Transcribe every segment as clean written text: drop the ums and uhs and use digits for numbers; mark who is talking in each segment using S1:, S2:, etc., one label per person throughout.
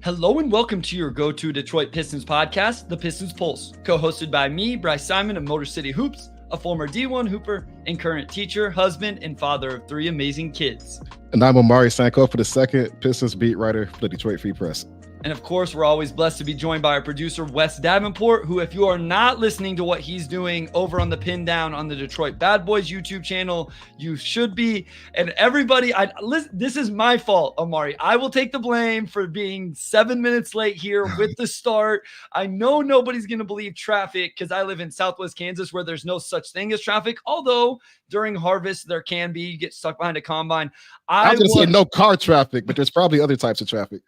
S1: Hello and welcome to your go-to Detroit Pistons podcast, the Pistons Pulse, co-hosted by me, Bryce Simon of Motor City Hoops, a former D1 hooper and current teacher, husband, and father of 3 amazing kids.
S2: And I'm Omari Sankofa, the second Pistons beat writer for the Detroit Free Press.
S1: And of course, we're always blessed to be joined by our producer, Wes Davenport, who, if you are not listening to what he's doing over on the Pin Down on the Detroit Bad Boys YouTube channel, you should be. And everybody, this is my fault, Omari. I will take the blame for being 7 minutes late here with the start. I know nobody's going to believe traffic because I live in Southwest Kansas where there's no such thing as traffic. Although during harvest, there can be. You get stuck behind a combine.
S2: I was going to say no car traffic, but there's probably other types of traffic.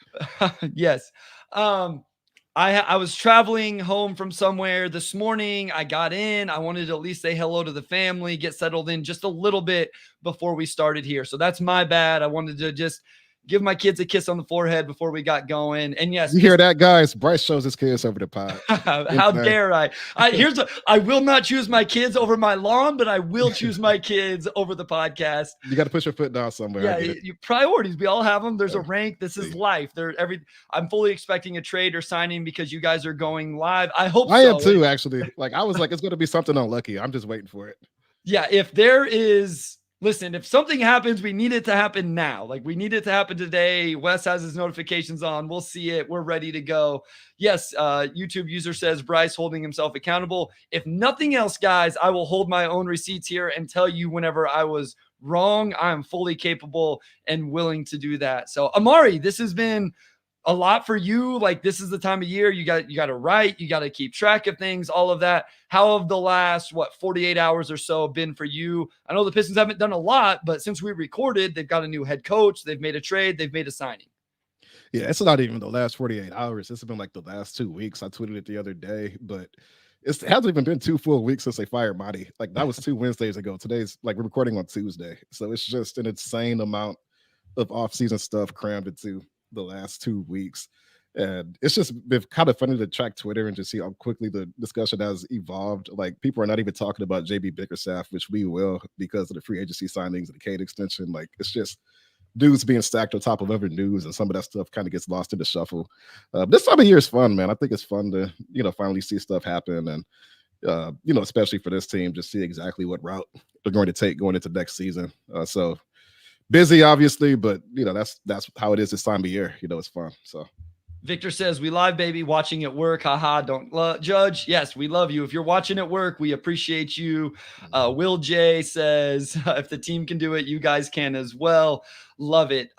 S1: Yes. I was traveling home from somewhere this morning. I got in. I wanted to at least say hello to the family, get settled in just a little bit before we started here. So that's my bad. I wanted to just give my kids a kiss on the forehead before we got going. And yes,
S2: you hear that, guys? Bryce shows his kids over the pod.
S1: How dare I? I will not choose my kids over my lawn, but I will choose my kids over the podcast.
S2: You got to put your foot down somewhere.
S1: Yeah, priorities. We all have them. There's a rank. This is life. I'm fully expecting a trade or signing because you guys are going live. I hope
S2: I am too, actually. Like, I was like, it's going to be something unlucky. I'm just waiting for it.
S1: Yeah, if there is. Listen, if something happens, we need it to happen now. Like, we need it to happen today. Wes has his notifications on. We'll see it. We're ready to go. Yes, YouTube user says Bryce holding himself accountable. If nothing else, guys, I will hold my own receipts here and tell you whenever I was wrong. I am fully capable and willing to do that. So, Omari, this has been a lot for you. Like, this is the time of year you got to write, you got to keep track of things, all of that. How have the last 48 hours or so been for you? I know the Pistons haven't done a lot, but since we recorded, they've got a new head coach, they've made a trade, they've made a signing.
S2: Yeah, it's not even the last 48 hours. It's been like the last 2 weeks. I tweeted it the other day, but it hasn't even been 2 full weeks since they fired Marty. Like, that was 2 Wednesdays ago. Today's like, we're recording on Tuesday, so it's just an insane amount of offseason stuff crammed into the last 2 weeks. And it's just been kind of funny to track Twitter and just see how quickly the discussion has evolved. Like, people are not even talking about JB Bickerstaff, which we will because of the free agency signings and the Cade extension. Like, it's just news being stacked on top of other news, and some of that stuff kind of gets lost in the shuffle. This time of year is fun, man. I think it's fun to, finally see stuff happen. And, especially for this team, just see exactly what route they're going to take going into next season. So busy, obviously, but that's how it is this time of year. It's fun. So
S1: Victor says, we live, baby, watching at work. Haha, don't judge. Yes, we love you. If you're watching at work, we appreciate you. Will J says, if the team can do it, you guys can as well. Love it.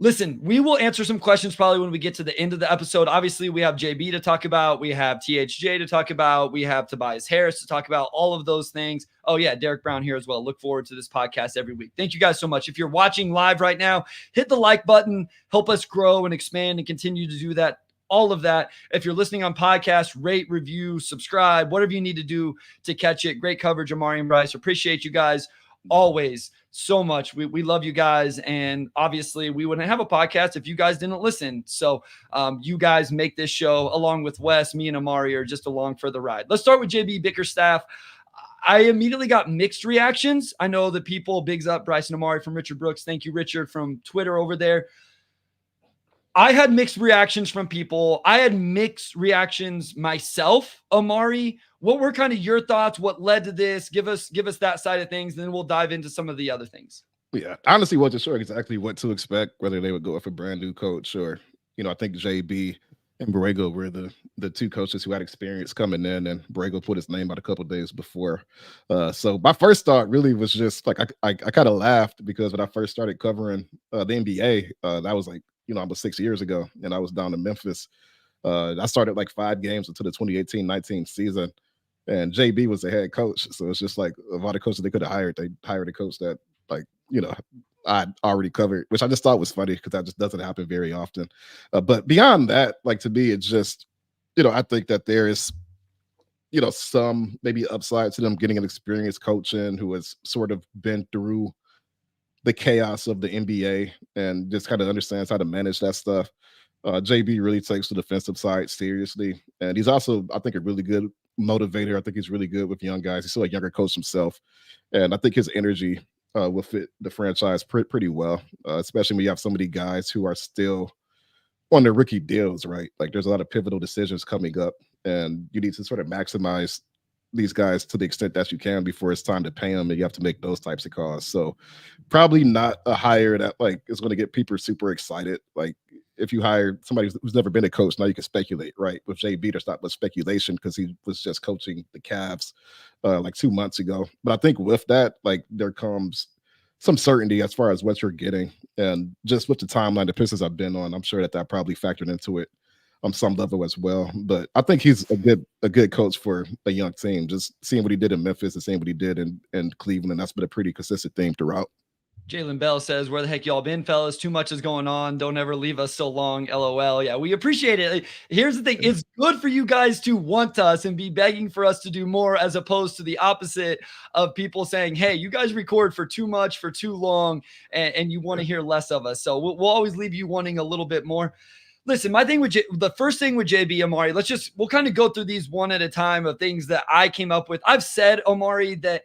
S1: Listen, we will answer some questions probably when we get to the end of the episode. Obviously, we have JB to talk about. We have THJ to talk about. We have Tobias Harris to talk about, all of those things. Oh, yeah, Derek Brown here as well. Look forward to this podcast every week. Thank you guys so much. If you're watching live right now, hit the like button. Help us grow and expand and continue to do that. All of that. If you're listening on podcast, rate, review, subscribe, whatever you need to do to catch it. Great coverage, Omari and Bryce. Appreciate you guys always so much. We love you guys, and obviously we wouldn't have a podcast if you guys didn't listen. So you guys make this show, along with Wes, me and Omari, are just along for the ride. Let's start with JB Bickerstaff. I immediately got mixed reactions. I know the people, bigs up Bryce and Omari from Richard Brooks. Thank you, Richard, from Twitter over there. I had mixed reactions from people. I had mixed reactions myself, Omari. What were kind of your thoughts? What led to this? Give us that side of things, and then we'll dive into some of the other things.
S2: Yeah, honestly, wasn't sure exactly what to expect, whether they would go with a brand new coach or, I think JB and Borrego were the two coaches who had experience coming in, and Borrego put his name out a couple of days before. So my first thought really was just like, I kind of laughed because when I first started covering the NBA, that was like, almost 6 years ago, and I was down in Memphis. I started like 5 games until the 2018-19 season, and JB was the head coach. So it's just like, of all the coaches they could have hired, they hired a coach that, like, I'd already covered, which I just thought was funny because that just doesn't happen very often. But beyond that, like, to me, it's just, I think that there is, some maybe upside to them getting an experienced coach in who has sort of been through the chaos of the NBA and just kind of understands how to manage that stuff. JB really takes the defensive side seriously. And he's also, I think, a really good motivator. I think he's really good with young guys. He's still a younger coach himself. And I think his energy will fit the franchise pretty well, especially when you have so many guys who are still on the rookie deals, right? Like there's a lot of pivotal decisions coming up, and you need to sort of maximize these guys to the extent that you can before it's time to pay them, and you have to make those types of calls. So probably not a hire that like is going to get people super excited. Like if you hire somebody who's never been a coach, now you can speculate, right? With JB, there's not much speculation because he was just coaching the Cavs like 2 months ago. But I think with that, like there comes some certainty as far as what you're getting, and just with the timeline the Pistons have been on, I'm sure that that probably factored into it on some level as well. But I think he's a good coach for a young team. Just seeing what he did in Memphis and seeing what he did in Cleveland, that's been a pretty consistent theme throughout.
S1: Jalen Bell says, where the heck y'all been, fellas? Too much is going on. Don't ever leave us so long. LOL. Yeah, we appreciate it. Here's the thing. It's good for you guys to want us and be begging for us to do more, as opposed to the opposite of people saying, hey, you guys record for too much, for too long, and you want to hear less of us. So we'll always leave you wanting a little bit more. Listen, my thing with the first thing with JB, Omari, we'll kind of go through these one at a time of things that I came up with. I've said, Omari, that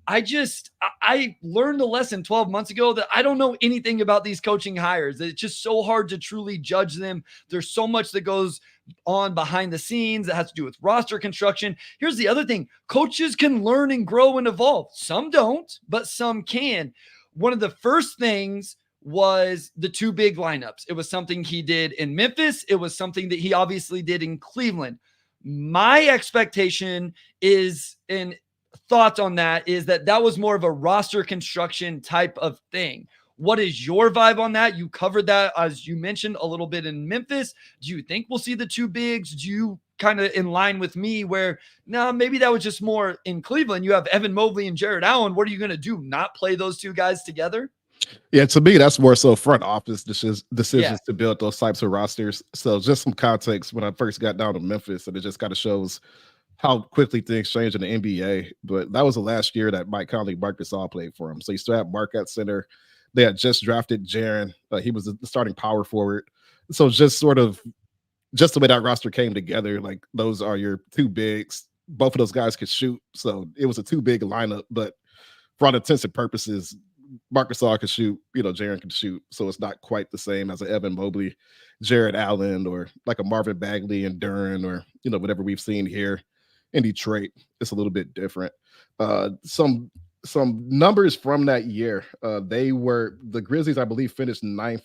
S1: I learned a lesson 12 months ago that I don't know anything about these coaching hires. It's just so hard to truly judge them. There's so much that goes on behind the scenes that has to do with roster construction. Here's the other thing. Coaches can learn and grow and evolve. Some don't, but some can. One of the first things was the two big lineups. It was something he did in Memphis. It was something that he obviously did in Cleveland. My expectation is, and thoughts on that, is that was more of a roster construction type of thing. What is your vibe on that? You covered that, as you mentioned, a little bit in Memphis. Do you think we'll see the two bigs? Do you kind of in line with me where, no, maybe that was just more in Cleveland? You have Evan Mobley and Jared Allen. What are you going to do? Not play those two guys together?
S2: Yeah, to me, that's more so front office decisions to build those types of rosters. So just some context, when I first got down to Memphis, and it just kind of shows how quickly things change in the NBA. But that was the last year that Mike Conley, Marc Gasol played for him. So you still had Mark at center. They had just drafted Jaren. He was the starting power forward. So just the way that roster came together, like those are your two bigs. Both of those guys could shoot. So it was a two big lineup. But for all intents and purposes, Marc Gasol can shoot, Jaren can shoot. So it's not quite the same as an Evan Mobley, Jared Allen, or like a Marvin Bagley and Duren, or, whatever we've seen here in Detroit. It's a little bit different. Some numbers from that year. The Grizzlies, I believe, finished 9th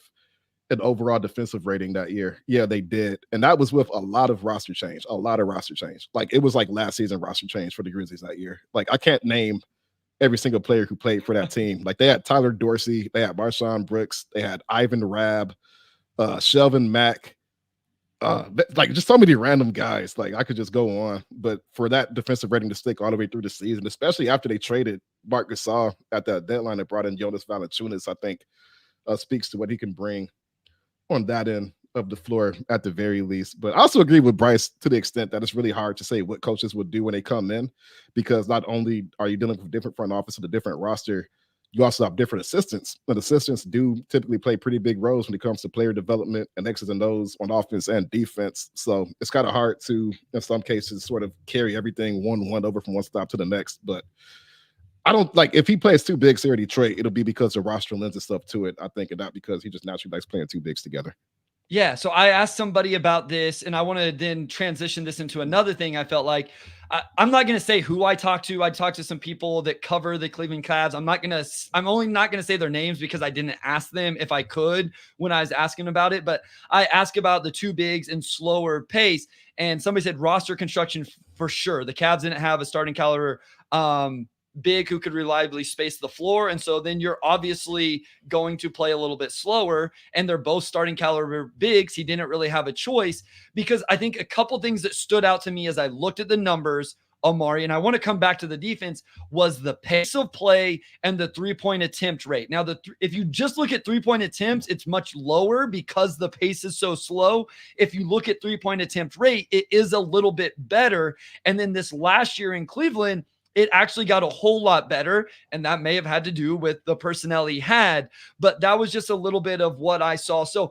S2: in overall defensive rating that year. Yeah, they did. And that was with a lot of roster change. Like it was like last season roster change for the Grizzlies that year. Like I can't name every single player who played for that team. Like they had Tyler Dorsey, they had Marshawn Brooks, they had Ivan Rabb, Shelvin Mack, like just so many random guys. Like I could just go on. But for that defensive rating to stick all the way through the season, especially after they traded Marc Gasol at that deadline that brought in Jonas Valanciunas, I think speaks to what he can bring on that end of the floor at the very least. But I also agree with Bryce to the extent that it's really hard to say what coaches would do when they come in, because not only are you dealing with different front office and a different roster, you also have different assistants. And assistants do typically play pretty big roles when it comes to player development and X's and O's on offense and defense. So it's kind of hard to, in some cases, sort of carry everything one over from one stop to the next. But I don't like if he plays two bigs here in Detroit, it'll be because the roster lends itself to it, I think, and not because he just naturally likes playing two bigs together.
S1: Yeah, so I asked somebody about this, and I want to then transition this into another thing. I felt like I'm not going to say who I talked to. I talked to some people that cover the Cleveland Cavs. I'm only not going to say their names because I didn't ask them if I could when I was asking about it. But I asked about the two bigs and slower pace, and somebody said roster construction for sure. The Cavs didn't have a starting caliber big who could reliably space the floor. And so then you're obviously going to play a little bit slower, and they're both starting caliber bigs. He didn't really have a choice, because I think a couple things that stood out to me as I looked at the numbers, Omari, and I want to come back to the defense, was the pace of play and the 3-point attempt rate. Now, if you just look at 3-point attempts, it's much lower because the pace is so slow. If you look at 3-point attempt rate, it is a little bit better. And then this last year in Cleveland, it actually got a whole lot better, and that may have had to do with the personnel he had, but that was just a little bit of what I saw. So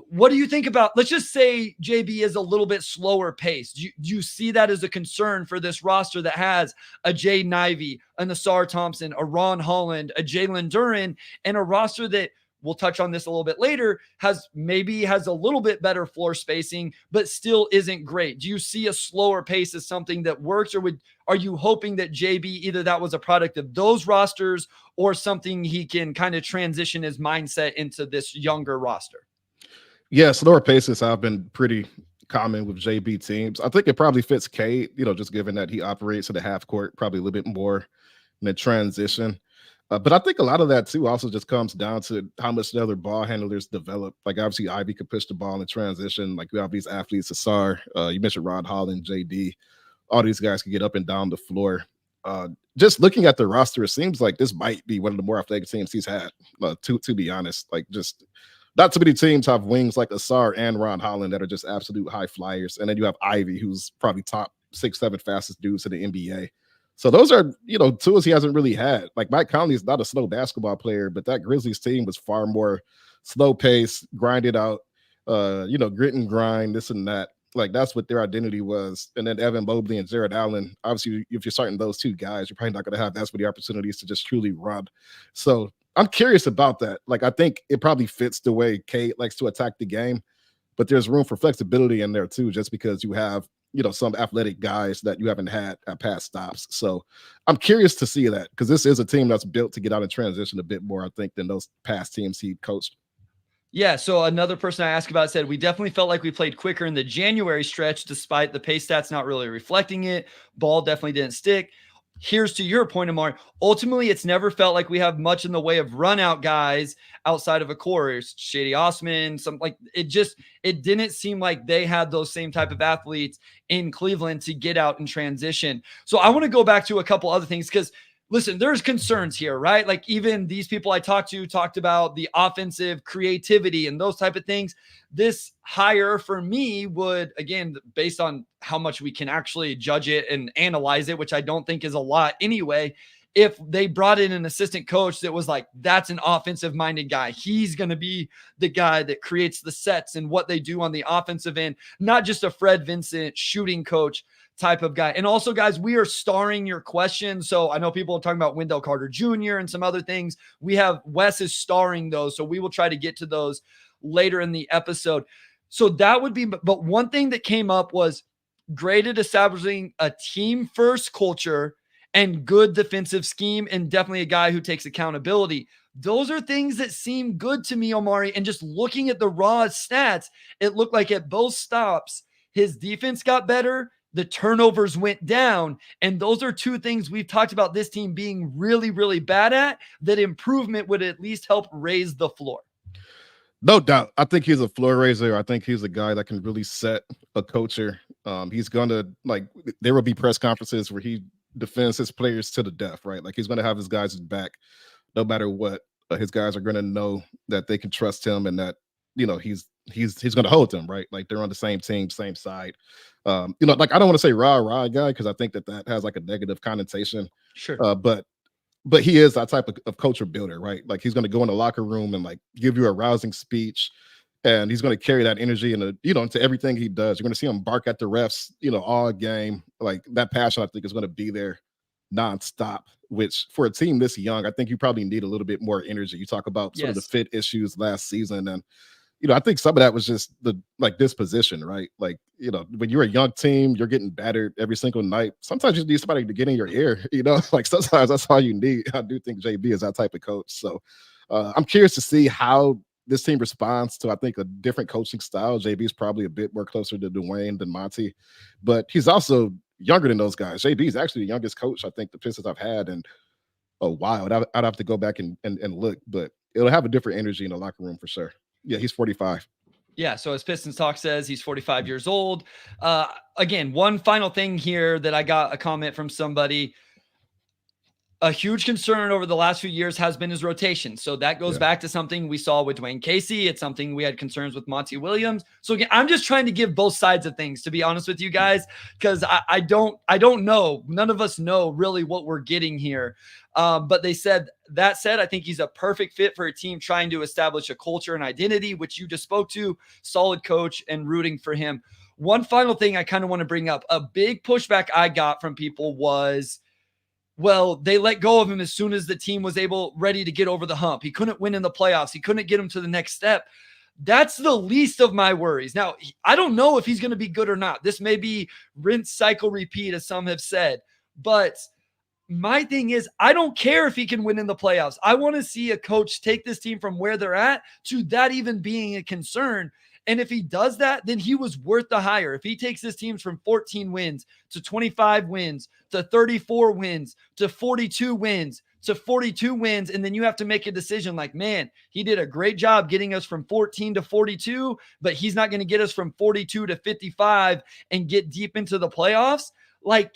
S1: what do you think about, let's just say JB is a little bit slower pace. Do you see that as a concern for this roster that has a Jaden Ivey, a Nassar Thompson, a Ron Holland, a Jalen Duren, and a roster that we'll touch on this a little bit later, has a little bit better floor spacing, but still isn't great. Do you see a slower pace as something that works, or are you hoping that JB, either that was a product of those rosters or something he can kind of transition his mindset into this younger roster?
S2: Yeah, slower paces have been pretty common with JB teams. I think it probably fits Cade, just given that he operates at the half court probably a little bit more in the transition. But I think a lot of that too also just comes down to how much the other ball handlers develop. Like obviously Ivy could push the ball in transition. Like we have these athletes, Asar, you mentioned Rod Holland, JD. All these guys can get up and down the floor. Just looking at the roster, it seems like this might be one of the more athletic teams he's had. To be honest, like just not too many teams have wings like Asar and Ron Holland that are just absolute high flyers. And then you have Ivy, who's probably top 6-7 fastest dudes in the NBA. So those are, tools he hasn't really had. Like Mike Conley is not a slow basketball player, but that Grizzlies team was far more slow pace, grinded out, grit and grind, this and that. Like that's what their identity was. And then Evan Mobley and Jared Allen, obviously, if you're starting those two guys, you're probably not going to have as many opportunities to just truly run. So I'm curious about that. Like I think it probably fits the way Cade likes to attack the game, but there's room for flexibility in there too, just because you have some athletic guys that you haven't had at past stops. So I'm curious to see that, because this is a team that's built to get out and transition a bit more, I think, than those past teams he coached.
S1: Yeah, so another person I asked about said, we definitely felt like we played quicker in the January stretch, despite the pace stats not really reflecting it. Ball definitely didn't stick. Here's to your point, Omari. Ultimately, it's never felt like we have much in the way of run out guys outside of a core. Shady Osman, it didn't seem like they had those same type of athletes in Cleveland to get out and transition. So I want to go back to a couple other things, because listen, there's concerns here, right? Like even these people I talked about the offensive creativity and those type of things. This hire for me would, again, based on how much we can actually judge it and analyze it, which I don't think is a lot anyway, if they brought in an assistant coach that was like, that's an offensive minded guy, he's going to be the guy that creates the sets and what they do on the offensive end, not just a Fred Vincent shooting coach type of guy. And also, guys, we are starring your questions. So I know people are talking about Wendell Carter Jr. and some other things. We have Wes is starring those. So we will try to get to those later in the episode. So that would be, but one thing that came up was great at establishing a team first culture and good defensive scheme, and definitely a guy who takes accountability. Those are things that seem good to me, Omari. And just looking at the raw stats, it looked like at both stops, his defense got better, the turnovers went down. And those are two things we've talked about this team being really, really bad at, that improvement would at least help raise the floor.
S2: No doubt. I think he's a floor raiser. I think he's a guy that can really set a culture. He's going to, there will be press conferences where he defends his players to the death, right? Like he's going to have his guys back no matter what. His guys are going to know that they can trust him, and that he's going to hold them, right? Like they're on the same team, same side. I don't want to say rah guy, because I think that has like a negative connotation.
S1: Sure.
S2: But he is that type of culture builder, right? Like he's going to go in the locker room and like give you a rousing speech, and he's going to carry that energy into everything he does. You're going to see him bark at the refs, all game. Like that passion, I think, is going to be there nonstop, which for a team this young, I think you probably need a little bit more energy. You talk about sort of the fit issues last season, and I think some of that was just the disposition, right? Like, when you're a young team, you're getting battered every single night. Sometimes you need somebody to get in your ear, like sometimes that's all you need. I do think JB is that type of coach. So I'm curious to see how this team responds to, I think, a different coaching style. JB is probably a bit more closer to Dwayne than Monty, but he's also younger than those guys. JB is actually the youngest coach I think the Pistons have had in a while. I'd have to go back and look, but it'll have a different energy in the locker room for sure. Yeah, he's 45.
S1: Yeah, so as Pistons Talk says, he's 45 years old. Again, one final thing here that I got a comment from somebody. A huge concern over the last few years has been his rotation. So that goes back to something we saw with Dwayne Casey. It's something we had concerns with Monty Williams. So again, I'm just trying to give both sides of things, to be honest with you guys, because I don't know. None of us know really what we're getting here. But they said, that said, I think he's a perfect fit for a team trying to establish a culture and identity, which you just spoke to. Solid coach, and rooting for him. One final thing I kind of want to bring up. A big pushback I got from people was, Well, they let go of him as soon as the team was ready to get over the hump. He couldn't win in the playoffs. He couldn't get him to the next step. That's the least of my worries. Now, I don't know if he's going to be good or not. This may be rinse, cycle, repeat, as some have said. But my thing is, I don't care if he can win in the playoffs. I want to see a coach take this team from where they're at to that even being a concern. And if he does that, then he was worth the hire. If he takes this team from 14 wins to 25 wins to 34 wins to 42 wins to 42 wins, and then you have to make a decision like, man, he did a great job getting us from 14 to 42, but he's not going to get us from 42 to 55 and get deep into the playoffs. Like,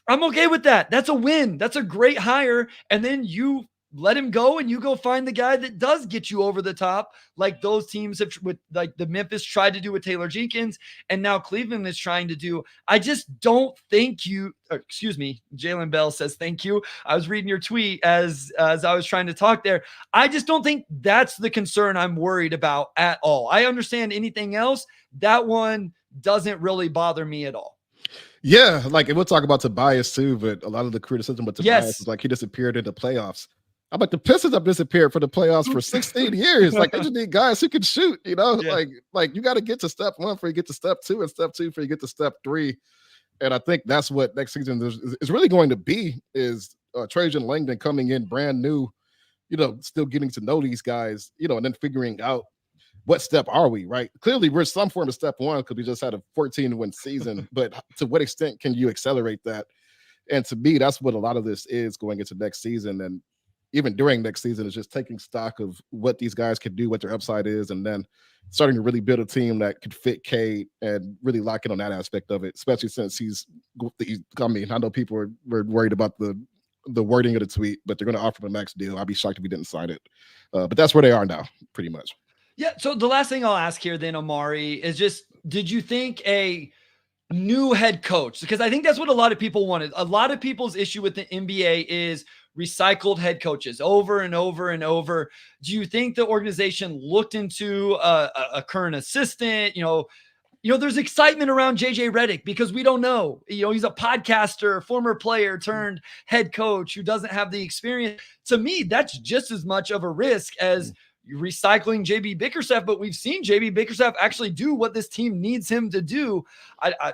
S1: I'm okay with that. That's a win. That's a great hire. And then you let him go and you go find the guy that does get you over the top, like those teams have, with like the Memphis tried to do with Taylor Jenkins, and now Cleveland is trying to do. I just don't think Jalen Bell says thank you. I was reading your tweet as I was trying to talk there. I just don't think that's the concern I'm worried about at all. I understand anything else. That one doesn't really bother me at all.
S2: Yeah, like, and we'll talk about Tobias too, but a lot of the criticism with Tobias is like he disappeared in the playoffs. I'm like, the Pistons have disappeared for the playoffs for 16 years. Like, they just need guys who can shoot, you know? Yeah. Like you got to get to step one before you get to step two, and step two before you get to step three. And I think that's what next season is really going to be, is Trajan Langdon coming in brand new, you know, still getting to know these guys, you know, and then figuring out what step are we, right? Clearly, we're some form of step one because we just had a 14-win season, but to what extent can you accelerate that? And to me, that's what a lot of this is going into next season. And even during next season, is just taking stock of what these guys can do, what their upside is, and then starting to really build a team that could fit Cade and really lock in on that aspect of it, especially since I know people were worried about the wording of the tweet, but they're going to offer him a max deal. I'd be shocked if he didn't sign it. But that's where they are now, pretty much.
S1: Yeah. So the last thing I'll ask here then, Omari, is just, did you think a new head coach? Because I think that's what a lot of people wanted. A lot of people's issue with the NBA is recycled head coaches over and over and over. Do you think the organization looked into a current assistant? You know, there's excitement around JJ Redick because we don't know. You know, he's a podcaster, former player turned head coach who doesn't have the experience. To me, that's just as much of a risk as recycling JB Bickerstaff, but we've seen JB Bickerstaff actually do what this team needs him to do.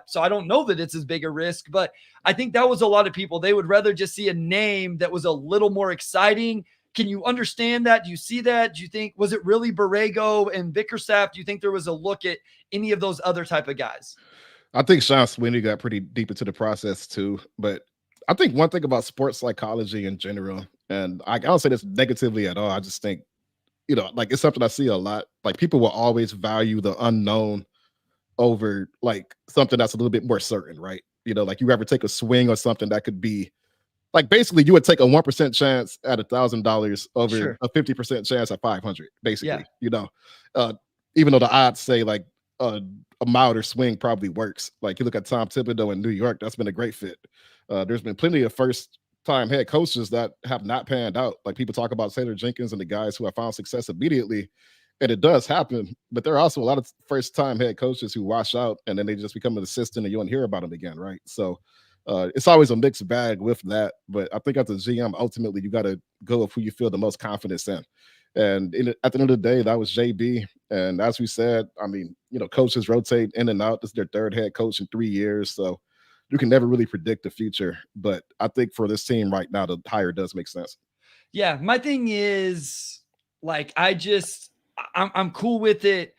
S1: So I don't know that it's as big a risk, but I think that was a lot of people. They would rather just see a name that was a little more exciting. Can you understand that? Do you see that? Do you think, was it really Borrego and Bickerstaff? Do you think there was a look at any of those other type of guys?
S2: I think Sean Sweeney got pretty deep into the process too, but I think one thing about sports psychology in general, and I don't say this negatively at all, I just think, you know, like, it's something I see a lot. Like, people will always value the unknown over like something that's a little bit more certain, right? You know, like, you ever take a swing or something that could be like, basically you would take a 1% chance at $1,000 over a 50% chance at 500, basically. You know, even though the odds say like a milder swing probably works. Like, you look at Tom Thibodeau in New York, that's been a great fit. There's been plenty of first-time head coaches that have not panned out. Like, people talk about Taylor Jenkins and the guys who have found success immediately, and it does happen. But there are also a lot of first-time head coaches who wash out, and then they just become an assistant, and you don't hear about them again, right? So it's always a mixed bag with that. But I think as a GM, ultimately, you got to go with who you feel the most confidence in. And at the end of the day, that was JB. And as we said, I mean, you know, coaches rotate in and out. This is their third head coach in 3 years. So you can never really predict the future. But I think for this team right now, the hire does make sense.
S1: Yeah. My thing is, like, I'm cool with it.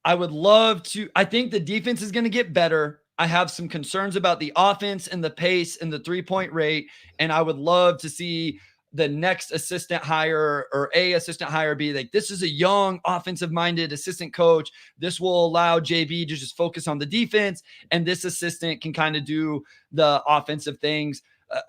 S1: I would love to. I think the defense is going to get better. I have some concerns about the offense and the pace and the 3-point rate. And I would love to see the next assistant hire or a assistant hire be like, this is a young offensive minded assistant coach. This will allow JB to just focus on the defense, and this assistant can kind of do the offensive things.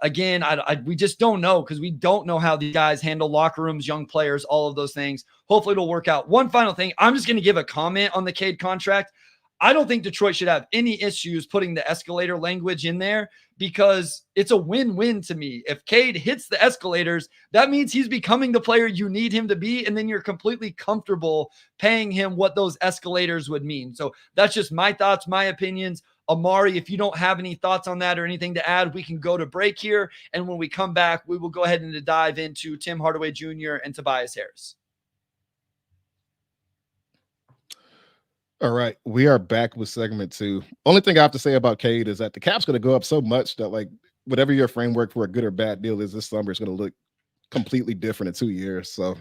S1: Again, we just don't know, because we don't know how these guys handle locker rooms, young players, all of those things. Hopefully it'll work out. One final thing, I'm just going to give a comment on the Cade contract. I don't think Detroit should have any issues putting the escalator language in there, because it's a win-win to me. If Cade hits the escalators, that means he's becoming the player you need him to be, and then you're completely comfortable paying him what those escalators would mean. So that's just my thoughts, my opinions. Omari, if you don't have any thoughts on that or anything to add, we can go to break here. And when we come back, we will go ahead and dive into Tim Hardaway Jr. and Tobias Harris.
S2: All right, we are back with segment 2. Only thing I have to say about Cade is that the cap's going to go up so much that, like, whatever your framework for a good or bad deal is this summer is going to look completely different in 2 years. So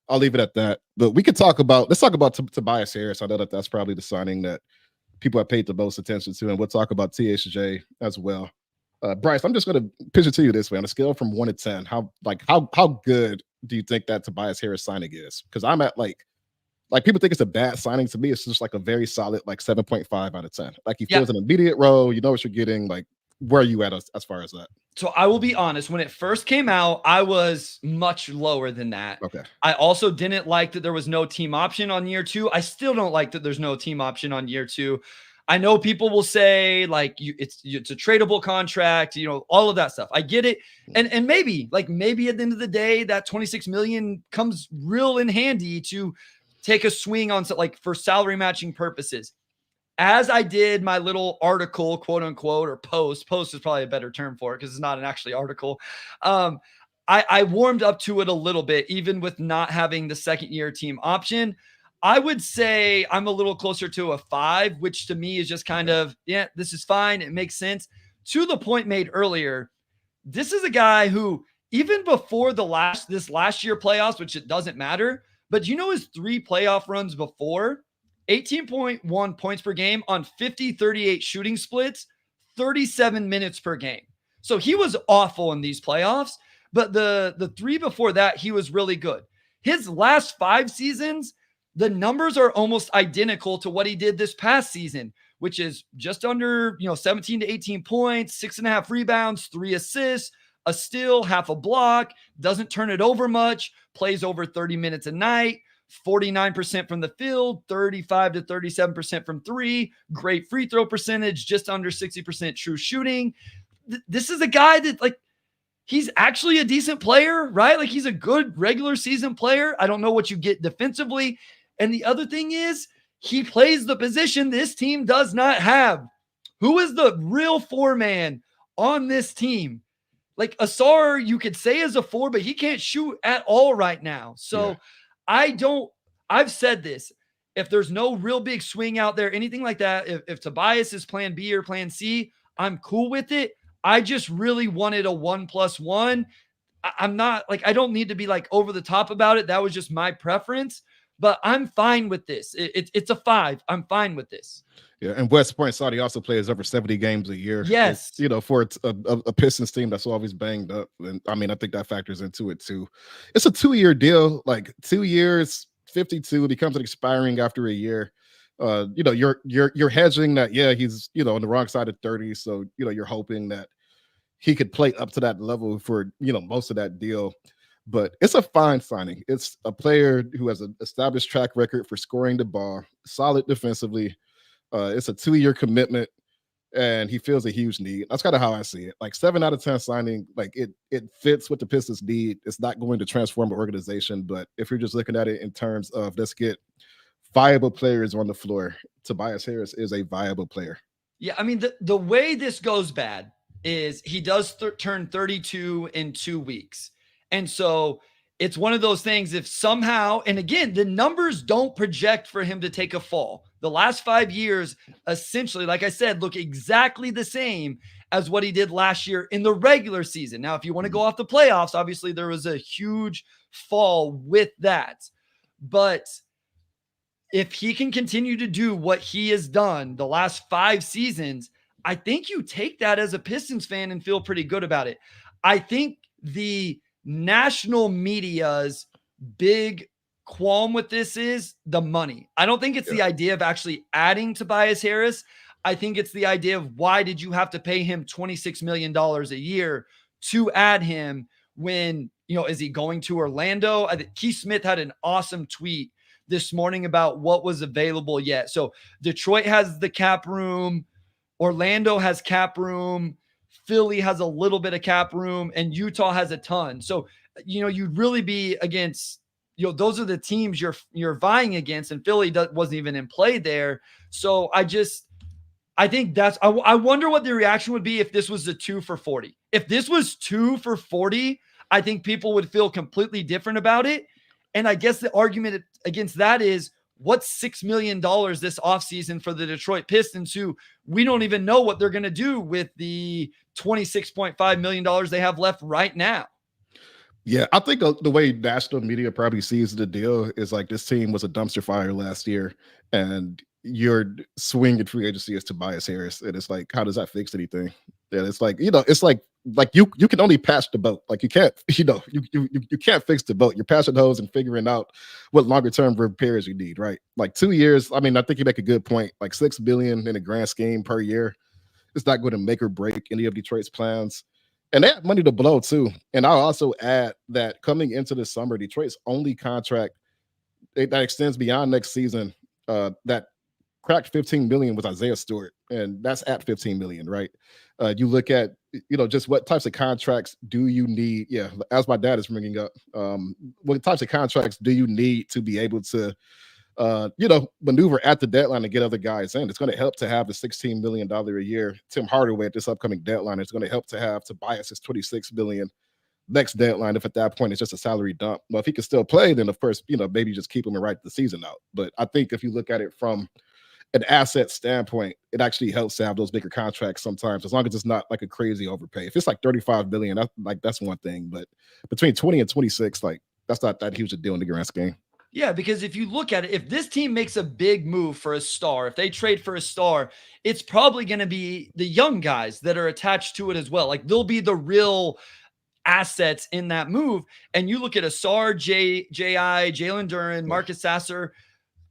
S2: I'll leave it at that. But let's talk about Tobias Harris. I know that's probably the signing that people have paid the most attention to, and we'll talk about THJ as well. Bryce, I'm just going to pitch it to you this way: on a scale from 1 to 10, how good do you think that Tobias Harris signing is? Because I'm at like people think it's a bad signing. To me, it's just like a very solid 7.5 out of 10. Like, he feels an immediate role. You know what you're getting. Like, where are you at as far as that?
S1: So I will be honest, when it first came out, I was much lower than that.
S2: Okay.
S1: I also didn't like that there was no team option on year 2. I still don't like that there's no team option on year 2. I know people will say it's a tradable contract, all of that stuff. I get it. And maybe at the end of the day, that $26 million comes real in handy to take a swing on for salary matching purposes. As I did my little article, quote unquote, or post is probably a better term for it because it's not an actually article. I warmed up to it a little bit, even with not having the second year team option. I would say I'm a little closer to a 5, which to me is just kind of, this is fine. It makes sense. To the point made earlier, this is a guy who, even before this last year playoffs, which it doesn't matter, but his 3 playoff runs before, 18.1 points per game on 50-38 shooting splits, 37 minutes per game. So he was awful in these playoffs, but the 3 before that, he was really good. His last 5 seasons, the numbers are almost identical to what he did this past season, which is just under 17 to 18 points, 6.5 rebounds, 3 assists, a steal, half a block, doesn't turn it over much, plays over 30 minutes a night, 49% from the field, 35 to 37% from 3, great free throw percentage, just under 60% true shooting. This is a guy that he's actually a decent player, right? He's a good regular season player. I don't know what you get defensively. And the other thing is, he plays the position this team does not have. Who is the real 4-man on this team? Asar, you could say is a 4, but he can't shoot at all right now. So I've said this, if there's no real big swing out there, anything like that, if Tobias is plan B or plan C, I'm cool with it. I just really wanted a 1+1. I'm not I don't need to be over the top about it. That was just my preference, but I'm fine with this. It's a 5. I'm fine with this.
S2: Yeah, and West Point Saudi also plays over 70 games a year.
S1: Yes.
S2: For a Pistons team that's always banged up. And I mean, I think that factors into it too. It's a 2-year deal, 2 years, 52. It becomes expiring after a year. You're hedging that, he's, on the wrong side of 30. So, you're hoping that he could play up to that level for, most of that deal. But it's a fine signing. It's a player who has an established track record for scoring the ball, solid defensively. It's a 2-year commitment, and he feels a huge need. That's kind of how I see it. 7 out of 10 signing, it fits what the Pistons need. It's not going to transform the organization, but if you're just looking at it in terms of let's get viable players on the floor, Tobias Harris is a viable player.
S1: Yeah, I mean, the way this goes bad is he does turn 32 in 2 weeks. And so it's one of those things, if somehow, and again, the numbers don't project for him to take a fall. The last 5 years, essentially, like I said, look exactly the same as what he did last year in the regular season. Now, if you want to go off the playoffs, obviously there was a huge fall with that. But if he can continue to do what he has done the last 5 seasons, I think you take that as a Pistons fan and feel pretty good about it. I think the national media's big qualm with this is the money. I don't think it's the idea of actually adding Tobias Harris. I think it's the idea of why did you have to pay him $26 million a year to add him when, is he going to Orlando? I think Keith Smith had an awesome tweet this morning about what was available yet. So Detroit has the cap room. Orlando has cap room. Philly has a little bit of cap room, and Utah has a ton. So, you'd really be against, those are the teams you're vying against, and Philly wasn't even in play there. So I I think I wonder what the reaction would be if this was a 2 for 40. If this was 2 for 40, I think people would feel completely different about it. And I guess the argument against that is, what's $6 million this offseason for the Detroit Pistons, who we don't even know what they're going to do with the $26.5 million they have left right now.
S2: Yeah, I think the way national media probably sees the deal is like this team was a dumpster fire last year, and your swing in free agency is Tobias Harris, and it's like, how does that fix anything? And it's like, it's like you can only patch the boat. Like you can't, you can't fix the boat. You're patching hose and figuring out what longer term repairs you need, right? Like 2 years. I mean, I think you make a good point. Like $6 billion in a grand scheme per year, it's not going to make or break any of Detroit's plans. And they have money to blow too. And I'll also add that coming into the summer, Detroit's only contract that extends beyond next season, that cracked 15 million was Isaiah Stewart, and that's at 15 million, right? You look at, just what types of contracts do you need? Yeah, as my dad is bringing up, what types of contracts do you need to be able to, maneuver at the deadline to get other guys in? It's going to help to have the $16 million a year Tim Hardaway at this upcoming deadline. It's going to help to have Tobias is $26 million next deadline, if at that point it's just a salary dump. Well, if he can still play, then of course, maybe just keep him and write the season out. But I think if you look at it from an asset standpoint, it actually helps to have those bigger contracts sometimes, as long as it's not like a crazy overpay. If it's like 35 billion, that's one thing. But between 20 and 26, like that's not that huge a deal in the grand scheme.
S1: Yeah, because if you look at it, if this team makes a big move for a star, if they trade for a star, it's probably going to be the young guys that are attached to it as well. Like they'll be the real assets in that move. And you look at Asar, J.I., Jalen Duren, Marcus Sasser.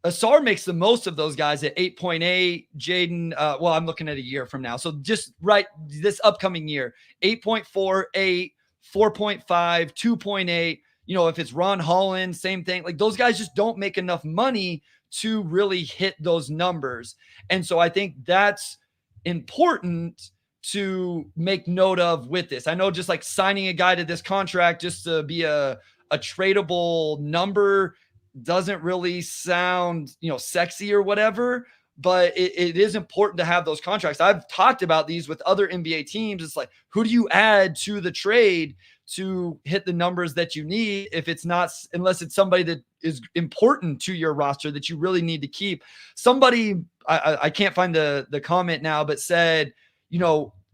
S1: Asar makes the most of those guys at 8.8. Jaden, well, I'm looking at a year from now. So just right this upcoming year, 8.4, 8, 4.5, 2.8. If it's Ron Holland, same thing. Like those guys just don't make enough money to really hit those numbers. And so I think that's important to make note of with this. I know just like signing a guy to this contract just to be a tradable number doesn't really sound, sexy or whatever, but it is important to have those contracts. I've talked about these with other NBA teams. It's like, who do you add to the trade to hit the numbers that you need, if it's not, unless it's somebody that is important to your roster that you really need to keep. Somebody, I can't find the comment now, but said,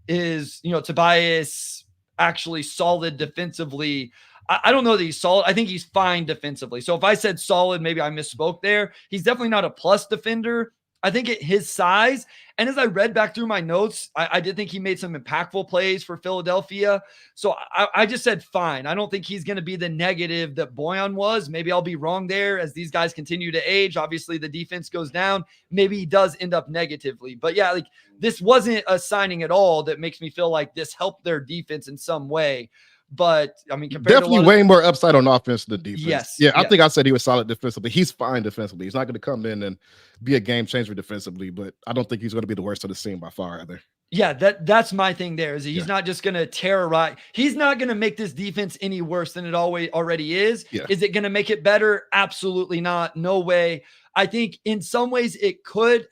S1: is Tobias actually solid defensively? I don't know that he's solid. I think he's fine defensively. So if I said solid, maybe I misspoke there. He's definitely not a plus defender. I think at his size, and as I read back through my notes, I did think he made some impactful plays for Philadelphia. So I just said fine. I don't think he's going to be the negative that Bojan was. Maybe I'll be wrong there as these guys continue to age. Obviously, the defense goes down. Maybe he does end up negatively. But yeah, like this wasn't a signing at all that makes me feel like this helped their defense in some way. But I mean,
S2: definitely way more upside on offense than defense.
S1: Yes.
S2: Yeah, I think I said he was solid defensively. He's fine defensively. He's not going to come in and be a game changer defensively, but I don't think he's going to be the worst of the team by far either.
S1: Yeah, that's my thing there. Is he's not just going to terrorize. He's not going to make this defense any worse than it already is.
S2: Yeah.
S1: Is it going to make it better? Absolutely not. No way. I think in some ways it could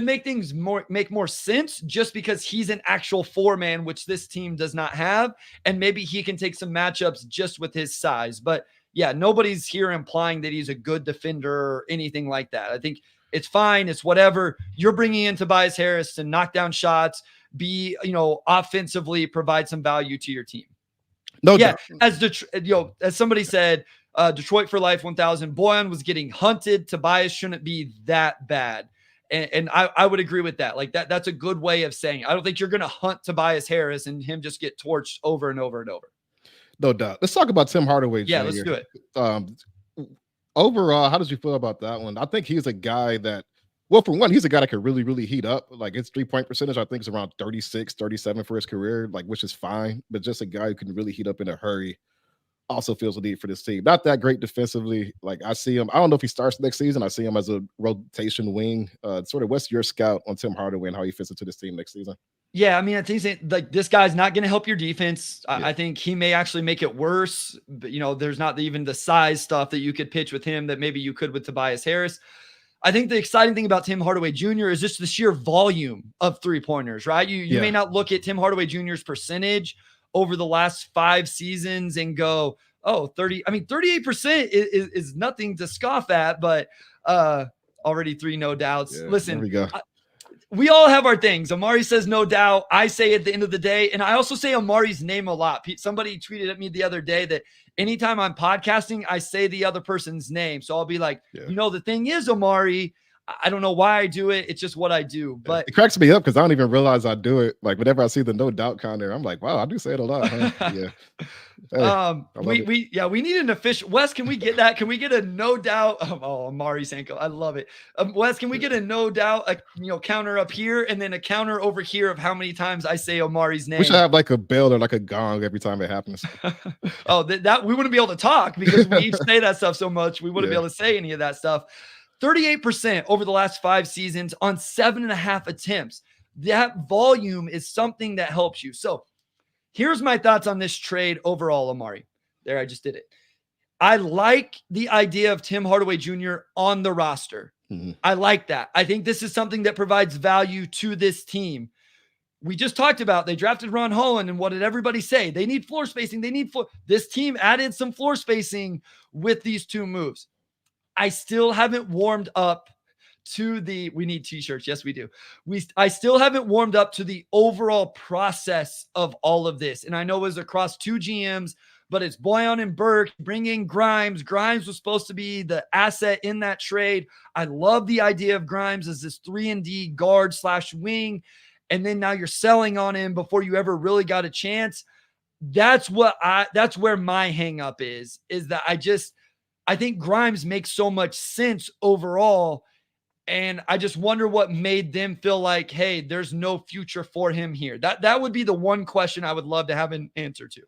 S1: make things make more sense just because he's an actual four-man, which this team does not have. And maybe he can take some matchups just with his size. But yeah, nobody's here implying that he's a good defender or anything like that. I think it's fine. It's whatever. You're bringing in Tobias Harris to knock down shots, be, offensively provide some value to your team.
S2: No doubt.
S1: As somebody said, Detroit for life 1000, Bojan was getting hunted. Tobias shouldn't be that bad. And I would agree with that. Like that's a good way of saying it. I don't think you're going to hunt Tobias Harris and him just get torched over and over and over.
S2: No doubt. Let's talk about Tim Hardaway Jr.
S1: Yeah, let's do it.
S2: Overall, how did you feel about that one? I think he's a guy that, well, for one, he's a guy that could really, really heat up. Like his 3-point percentage, I think is around 36, 37 for his career, like, which is fine, but just a guy who can really heat up in a hurry. Also feels a need for this team. Not that great defensively. Like I see him, I don't know if he starts next season. I see him as a rotation wing. Sort of, what's your scout on Tim Hardaway and how he fits into this team next season?
S1: Yeah, I mean, I think like this guy's not going to help your defense. I think he may actually make it worse. But there's not even the size stuff that you could pitch with him that maybe you could with Tobias Harris. I think the exciting thing about Tim Hardaway Jr. is just the sheer volume of 3-pointers, right? You may not look at Tim Hardaway Jr.'s percentage over the last 5 seasons and go, oh, 38% is nothing to scoff at, but already 3 no doubts.
S2: Yeah,
S1: Listen,
S2: there we go.
S1: We all have our things. Omari says no doubt. I say at the end of the day, and I also say Omari's name a lot. Somebody tweeted at me the other day that anytime I'm podcasting, I say the other person's name. So I'll be like, the thing is, Omari, I don't know why I do it. It's just what I do. But
S2: it cracks me up because I don't even realize I do it. Like whenever I see the no doubt counter, I'm like, wow, I do say it a lot. Huh? Yeah. Hey,
S1: we need an official. Wes, can we get that? Can we get a no doubt? Oh, Omari Sankofa, I love it. Wes, can we get a no doubt, counter up here and then a counter over here of how many times I say Omari's name?
S2: We should have like a bell or like a gong every time it happens.
S1: that we wouldn't be able to talk because we each say that stuff so much. We wouldn't be able to say any of that stuff. 38% over the last 5 seasons on 7.5 attempts. That volume is something that helps you. So here's my thoughts on this trade overall, Omari. There, I just did it. I like the idea of Tim Hardaway Jr. on the roster.
S2: Mm-hmm.
S1: I like that. I think this is something that provides value to this team. We just talked about they drafted Ron Holland, and what did everybody say? They need floor spacing. This team added some floor spacing with these 2 moves. I still haven't warmed up to we need t-shirts. Yes, we do. I still haven't warmed up to the overall process of all of this. And I know it was across 2 GMs, but it's Boyan and Burke bringing Grimes. Grimes was supposed to be the asset in that trade. I love the idea of Grimes as this 3-and-D guard / wing. And then now you're selling on him before you ever really got a chance. That's where my hang up is that I think Grimes makes so much sense overall. And I just wonder what made them feel like, hey, there's no future for him here. That would be the one question I would love to have an answer to.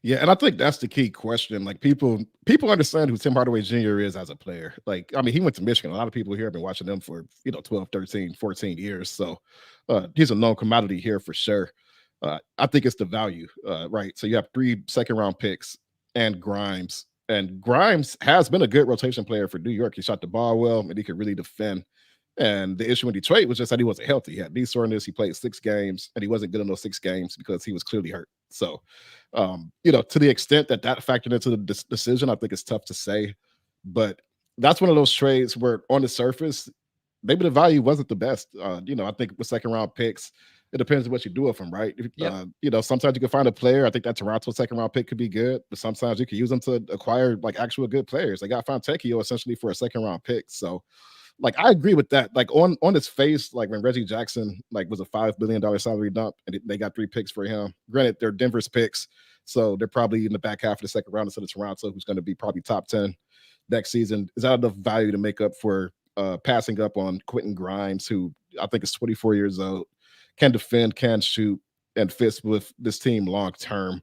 S2: Yeah, and I think that's the key question. Like people understand who Tim Hardaway Jr. is as a player. Like, I mean, he went to Michigan. A lot of people here have been watching them for 12, 13, 14 years. So he's a known commodity here for sure. I think it's the value, right? So you have 3 second-round picks and Grimes. And Grimes has been a good rotation player for New York. He shot the ball well, and he could really defend. And the issue in Detroit was just that he wasn't healthy. He had knee soreness. He played 6 games, and he wasn't good in those 6 games because he was clearly hurt. So, to the extent that factored into the decision, I think it's tough to say. But that's one of those trades where on the surface, maybe the value wasn't the best. I think with second-round picks, it depends on what you do with them, right? Sometimes you can find a player. I think that Toronto second-round pick could be good, but sometimes you can use them to acquire like actual good players. They got Fontecchio essentially for a second-round pick. So, like, I agree with that. Like on his face, like when Reggie Jackson was a $5 billion salary dump, and they got 3 picks for him. Granted, they're Denver's picks, so they're probably in the back half of the second round instead of Toronto, who's going to be probably top 10 next season. Is that enough value to make up for passing up on Quentin Grimes, who I think is 24 years old? Can defend, can shoot, and fits with this team long term.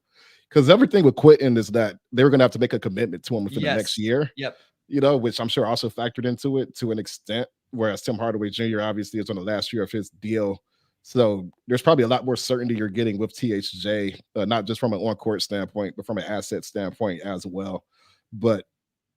S2: Because everything with Quentin is that they were going to have to make a commitment to him within the next year.
S1: Yep.
S2: Which I'm sure also factored into it to an extent. Whereas Tim Hardaway Jr. obviously is on the last year of his deal. So there's probably a lot more certainty you're getting with THJ, not just from an on-court standpoint, but from an asset standpoint as well. But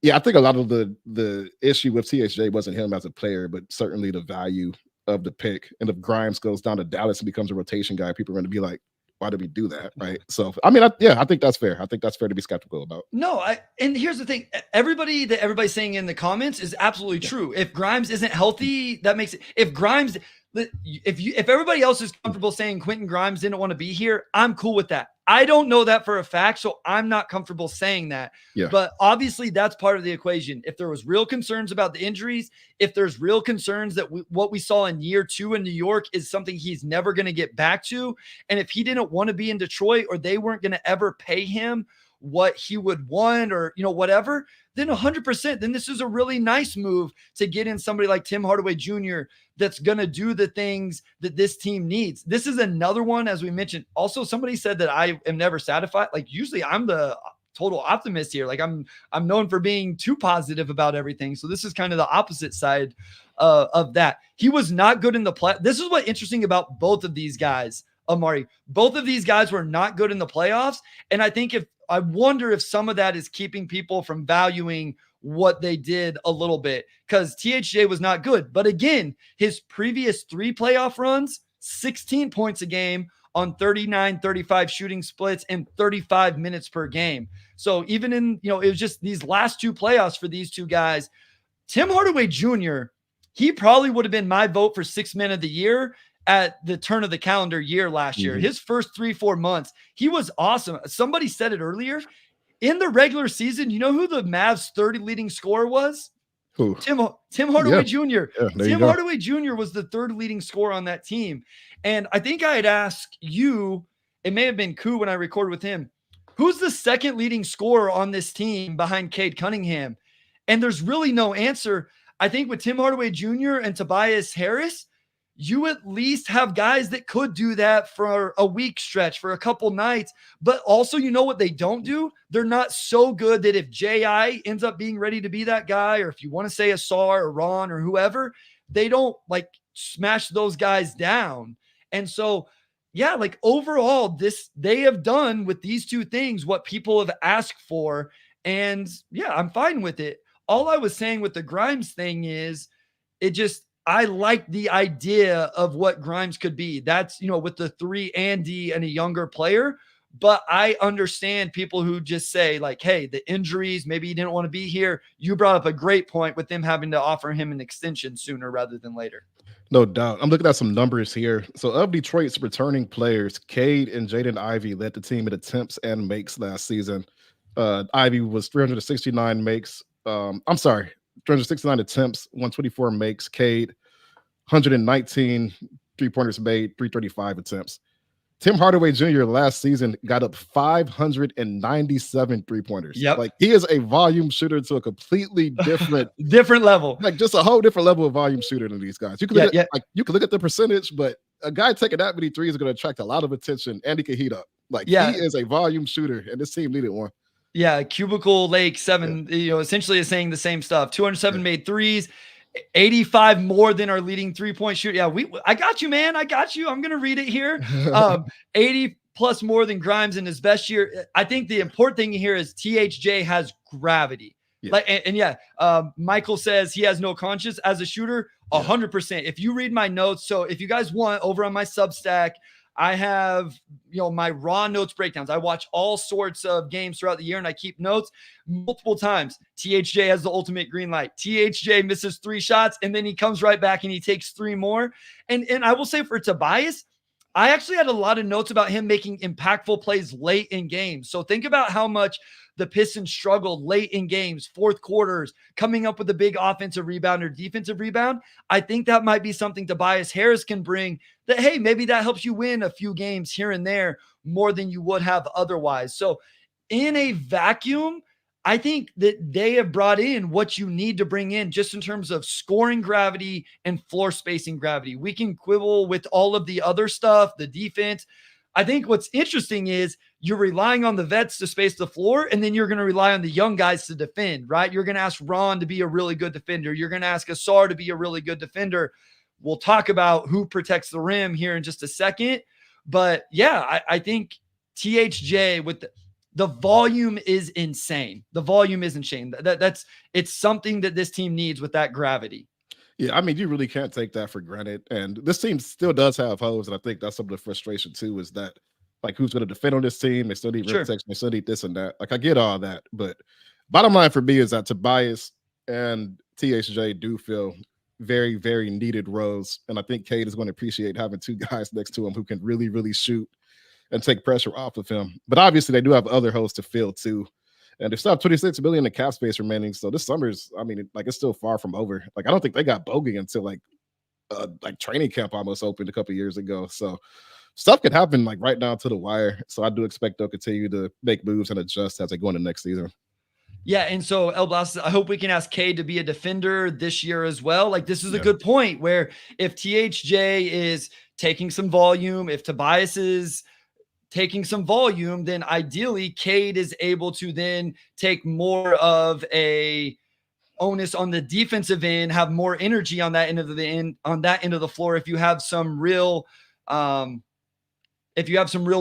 S2: yeah, I think a lot of the issue with THJ wasn't him as a player, but certainly the value of the pick. And if Grimes goes down to Dallas and becomes a rotation guy, people are going to be like, why did we do that? Right. So, I mean, I think that's fair. I think that's fair to be skeptical about.
S1: No, and here's the thing. Everybody's saying in the comments is absolutely true. If Grimes isn't healthy, that makes it, if everybody else is comfortable saying Quentin Grimes didn't want to be here, I'm cool with that. I don't know that for a fact, so I'm not comfortable saying that.
S2: Yeah.
S1: But obviously that's part of the equation. If there was real concerns about the injuries, if there's real concerns that what we saw in year 2 in New York is something he's never going to get back to, and if he didn't want to be in Detroit or they weren't going to ever pay him what he would want or, whatever, then 100%, then this is a really nice move to get in somebody like Tim Hardaway Jr. that's going to do the things that this team needs. This is another one, as we mentioned. Also, somebody said that I am never satisfied. Like, usually I'm the total optimist here. Like, I'm known for being too positive about everything. So this is kind of the opposite side of that. He was not good in the play. This is what's interesting about both of these guys, Omari. Both of these guys were not good in the playoffs. And I wonder if some of that is keeping people from valuing what they did a little bit because THJ was not good. But again, his previous 3 playoff runs, 16 points a game on 39-35 shooting splits and 35 minutes per game. So even in, it was just these last 2 playoffs for these 2 guys. Tim Hardaway Jr., he probably would have been my vote for 6th man of the year at the turn of the calendar year last year. His first 3-4 months, he was awesome. Somebody said it earlier. In the regular season, you know who the Mavs' 3rd leading scorer was?
S2: Who?
S1: Tim Hardaway Jr.
S2: Yeah,
S1: Tim Hardaway Jr. was the 3rd leading scorer on that team. And I think I had asked you, it may have been Koo when I recorded with him, who's the 2nd leading scorer on this team behind Cade Cunningham? And there's really no answer. I think with Tim Hardaway Jr. and Tobias Harris, you at least have guys that could do that for a week stretch, for a couple nights. But also, you know what they don't do? They're not so good that if J.I. ends up being ready to be that guy, or if you want to say Asar or Ron or whoever, they don't like smash those guys down. And so, yeah, like overall, they have done with these 2 things what people have asked for. And yeah, I'm fine with it. All I was saying with the Grimes thing is I like the idea of what Grimes could be. That's, with the 3 and D and a younger player. But I understand people who just say like, hey, the injuries, maybe he didn't want to be here. You brought up a great point with them having to offer him an extension sooner rather than later.
S2: No doubt. I'm looking at some numbers here. So of Detroit's returning players, Cade and Jaden Ivey led the team in attempts and makes last season. Ivey was 369 makes. 369 attempts, 124 makes. Cade, 119 3-pointers made, 335 attempts. Tim Hardaway Jr. last season got up 597 3-pointers.
S1: Yep.
S2: Like he is a volume shooter to a completely different
S1: level.
S2: Like just a whole different level of volume shooter than these guys. You can look at the percentage, but a guy taking that many threes is going to attract a lot of attention, and he can heat up. Like he is a volume shooter, and this team needed one.
S1: Yeah, Cubicle Lake 7, essentially is saying the same stuff. 207 made threes, 85 more than our leading 3-point shooter. Yeah, I got you, man. I got you. I'm going to read it here. 80 plus more than Grimes in his best year. I think the important thing here is THJ has gravity. Yeah. Michael says he has no conscience as a shooter. 100%. If you read my notes, so if you guys want, over on my Substack, I have, my raw notes breakdowns. I watch all sorts of games throughout the year and I keep notes multiple times. THJ has the ultimate green light. THJ misses 3 shots and then he comes right back and he takes 3 more. And I will say for Tobias, I actually had a lot of notes about him making impactful plays late in games. So think about how much the Pistons struggled late in games, 4th quarters, coming up with a big offensive rebound or defensive rebound. I think that might be something Tobias Harris can bring that, hey, maybe that helps you win a few games here and there more than you would have otherwise. So in a vacuum, I think that they have brought in what you need to bring in just in terms of scoring gravity and floor spacing gravity. We can quibble with all of the other stuff, the defense. I think what's interesting is you're relying on the vets to space the floor, and then you're going to rely on the young guys to defend, right? You're going to ask Ron to be a really good defender. You're going to ask Asar to be a really good defender. We'll talk about who protects the rim here in just a second. But yeah, I think THJ with the volume is insane. The volume is insane. It's something that this team needs with that gravity.
S2: Yeah, I mean, you really can't take that for granted. And this team still does have holes, and I think that's some of the frustration too, is that like who's going to defend on this team? They still need rim protection, they still need this and that. Like I get all that, but bottom line for me is that Tobias and THJ do feel very, very needed roles. And I think Cade is going to appreciate having 2 guys next to him who can really, really shoot and take pressure off of him. But obviously they do have other holes to fill too. And they still have $26 million in cap space remaining. So this summer's, I mean, it's still far from over. Like, I don't think they got bogey until like training camp almost opened a couple years ago. So stuff could happen like right down to the wire. So I do expect they'll continue to make moves and adjust as they go into next season. Yeah,
S1: and so El Blas, I hope we can ask Cade to be a defender this year as well. Like this is a good point where if THJ is taking some volume, if Tobias is taking some volume, then ideally Cade is able to then take more of a onus on the defensive end, have more energy on that end of the floor. If you have some real,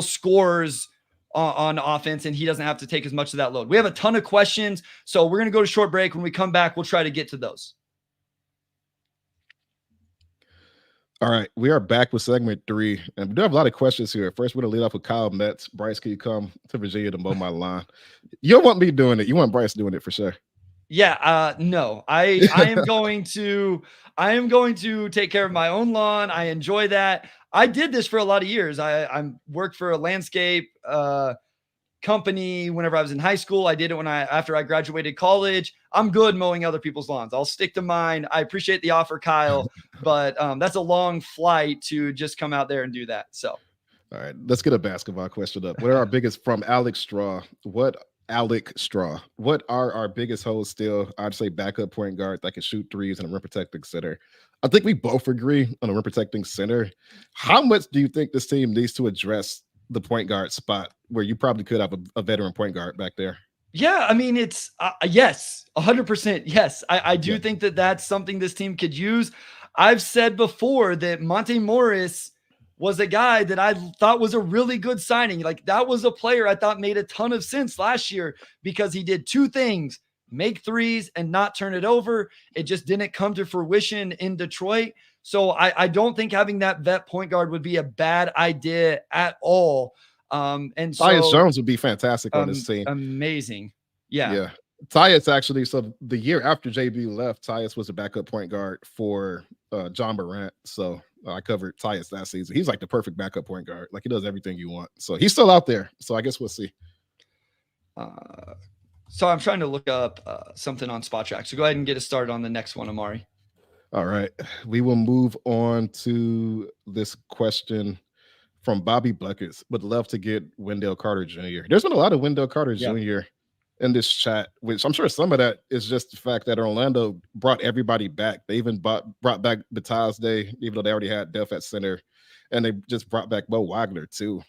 S1: scorers on offense, and he doesn't have to take as much of that load. We have a ton of questions, so we're going to go to short break. When we come back, we'll try to get to those.
S2: All right, we are back with segment 3, and we do have a lot of questions here. First, we're going to lead off with Kyle Metz. Bryce, can you come to Virginia to mow my lawn? You don't want me doing it. You want Bryce doing it for sure.
S1: Yeah, no, I am going to take care of my own lawn. I enjoy that. I did this for a lot of years. I worked for a landscape company whenever I was in high school. I did it after I graduated college. I'm good mowing other people's lawns. I'll stick to mine. I appreciate the offer, Kyle, but that's a long flight to just come out there and do that. So,
S2: all right, let's get a basketball question up. What are our biggest from Alex Straw? What are our biggest holes still? I'd say backup point guard that can shoot threes and a rim protecting center. I think we both agree on a rim protecting center. How much do you think this team needs to address the point guard spot where you probably could have a veteran point guard back there?
S1: Yeah, I mean, it's yes, 100%. Yes, I do think that that's something this team could use. I've said before that Monte Morris was a guy that I thought was a really good signing. Like, that was a player I thought made a ton of sense last year because he did two things: make threes and not turn it over. It just didn't come to fruition in Detroit. So I don't think having that vet point guard would be a bad idea at all. And
S2: Tyus
S1: so
S2: Jones would be fantastic on this team.
S1: Amazing. Yeah.
S2: Tyus actually, so the year after JB left, Tyus was a backup point guard for John Morant. So I covered Tyus that season. He's like the perfect backup point guard. Like, he does everything you want. So he's still out there. So I guess we'll see.
S1: So I'm trying to look up something on Spot Track. So go ahead and get us started on the next one, Omari.
S2: All right. We will move on to this question from Bobby Buckets. Would love to get Wendell Carter Jr. There's been a lot of Wendell Carter Jr. in this chat, which I'm sure some of that is just the fact that Orlando brought everybody back. They even brought back Bataz Day, even though they already had Def at center, and they just brought back Mo Wagner too.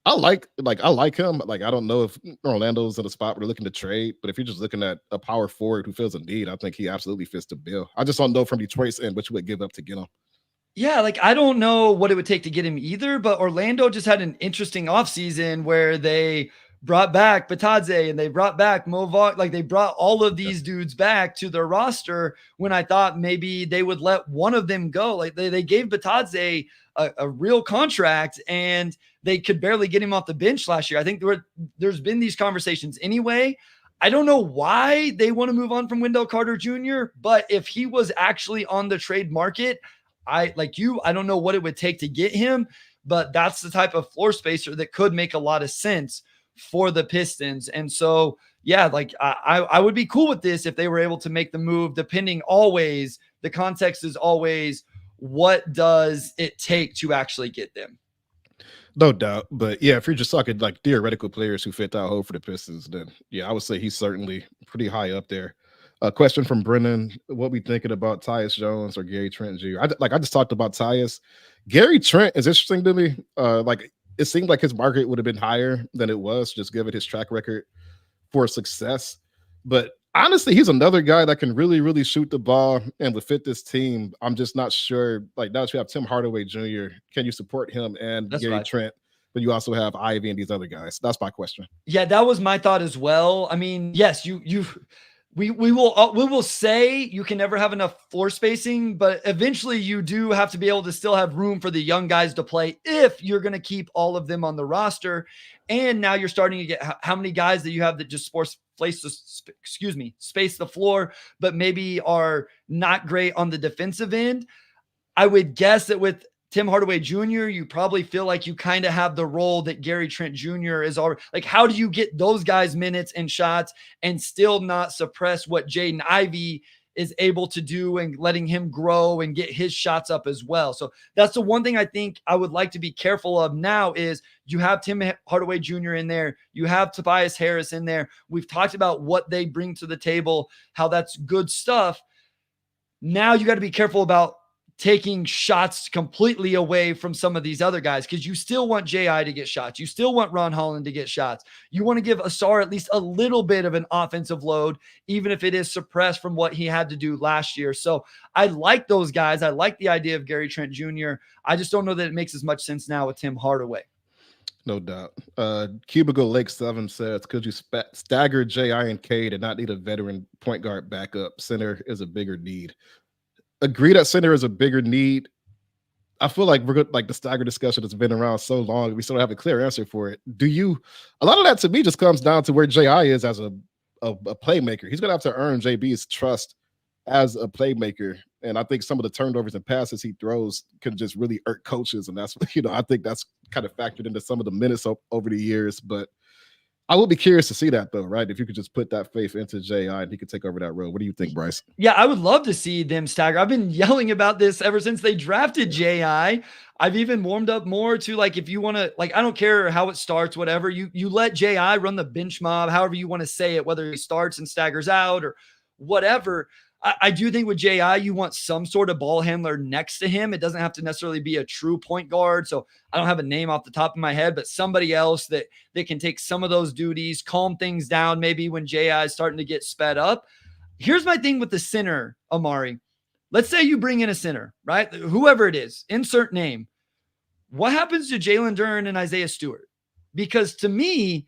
S2: I like him. Like, I don't know if Orlando's in a spot where they're looking to trade, but if you're just looking at a power forward who feels a need, I think he absolutely fits the bill. I just don't know from Detroit's end what you would give up to get him.
S1: Yeah, like, I don't know what it would take to get him either, but Orlando just had an interesting offseason where they brought back Batadze and they brought back Movok. Like, they brought all of these dudes back to their roster when I thought maybe they would let one of them go. Like, they gave Batadze a real contract and they could barely get him off the bench last year. I think there's been these conversations anyway. I don't know why they want to move on from Wendell Carter Jr., but if he was actually on the trade market, I don't know what it would take to get him, but that's the type of floor spacer that could make a lot of sense for the Pistons. And so, yeah, like, I would be cool with this if they were able to make the move, depending always, the context is always, what does it take to actually get them?
S2: No doubt. But yeah, if you're just talking like theoretical players who fit that hole for the Pistons, then yeah, I would say he's certainly pretty high up there. A question from Brennan: what we thinking about Tyus Jones or Gary Trent Jr.? I just talked about Tyus. Gary Trent is interesting to me. Like, it seemed like his market would have been higher than it was, just given his track record for success. But honestly, he's another guy that can really, really shoot the ball and would fit this team. I'm just not sure. Like, now that you have Tim Hardaway Jr., can you support him and Gary Trent? But you also have Ivy and these other guys. That's my question.
S1: Yeah, that was my thought as well. I mean, yes, we will say you can never have enough floor spacing, but eventually you do have to be able to still have room for the young guys to play if you're going to keep all of them on the roster. And now you're starting to get how many guys that you have that just space the floor, but maybe are not great on the defensive end. I would guess that with Tim Hardaway Jr., you probably feel like you kind of have the role that Gary Trent Jr. is already. Like, how do you get those guys minutes and shots and still not suppress what Jaden Ivey is able to do and letting him grow and get his shots up as well? So that's the one thing I think I would like to be careful of now is you have Tim Hardaway Jr. in there. You have Tobias Harris in there. We've talked about what they bring to the table, how that's good stuff. Now you got to be careful about taking shots completely away from some of these other guys, because you still want J.I. to get shots. You still want Ron Holland to get shots. You want to give Asar at least a little bit of an offensive load, even if it is suppressed from what he had to do last year. So I like those guys. I like the idea of Gary Trent Jr. I just don't know that it makes as much sense now with Tim Hardaway.
S2: No doubt. Cubicle Lake 7 says, could you stagger J.I. and Cade and not need a veteran point guard backup? Center is a bigger need. Agree that center is a bigger need. I feel like we're good. Like the stagger discussion has been around so long, we still don't have a clear answer for it. Do you? A lot of that to me just comes down to where Ji is as a playmaker. He's gonna have to earn JB's trust as a playmaker, and I think some of the turnovers and passes he throws can just really irk coaches, and that's I think that's kind of factored into some of the minutes over the years. But I would be curious to see that though, right? If you could just put that faith into Ji and he could take over that role. What do you think, Bryce?
S1: Yeah, I would love to see them stagger. I've been yelling about this ever since they drafted Ji. I've even warmed up more to like, if you want to, like, I don't care how it starts, whatever, you let Ji run the bench mob, however you want to say it, whether he starts and staggers out or whatever. I do think with Ji, you want some sort of ball handler next to him. It doesn't have to necessarily be a true point guard. So I don't have a name off the top of my head, but somebody else that can take some of those duties, calm things down, maybe when Ji is starting to get sped up. Here's my thing with the center, Omari. Let's say you bring in a center, right? Whoever it is, insert name. What happens to Jalen Duren and Isaiah Stewart? Because to me,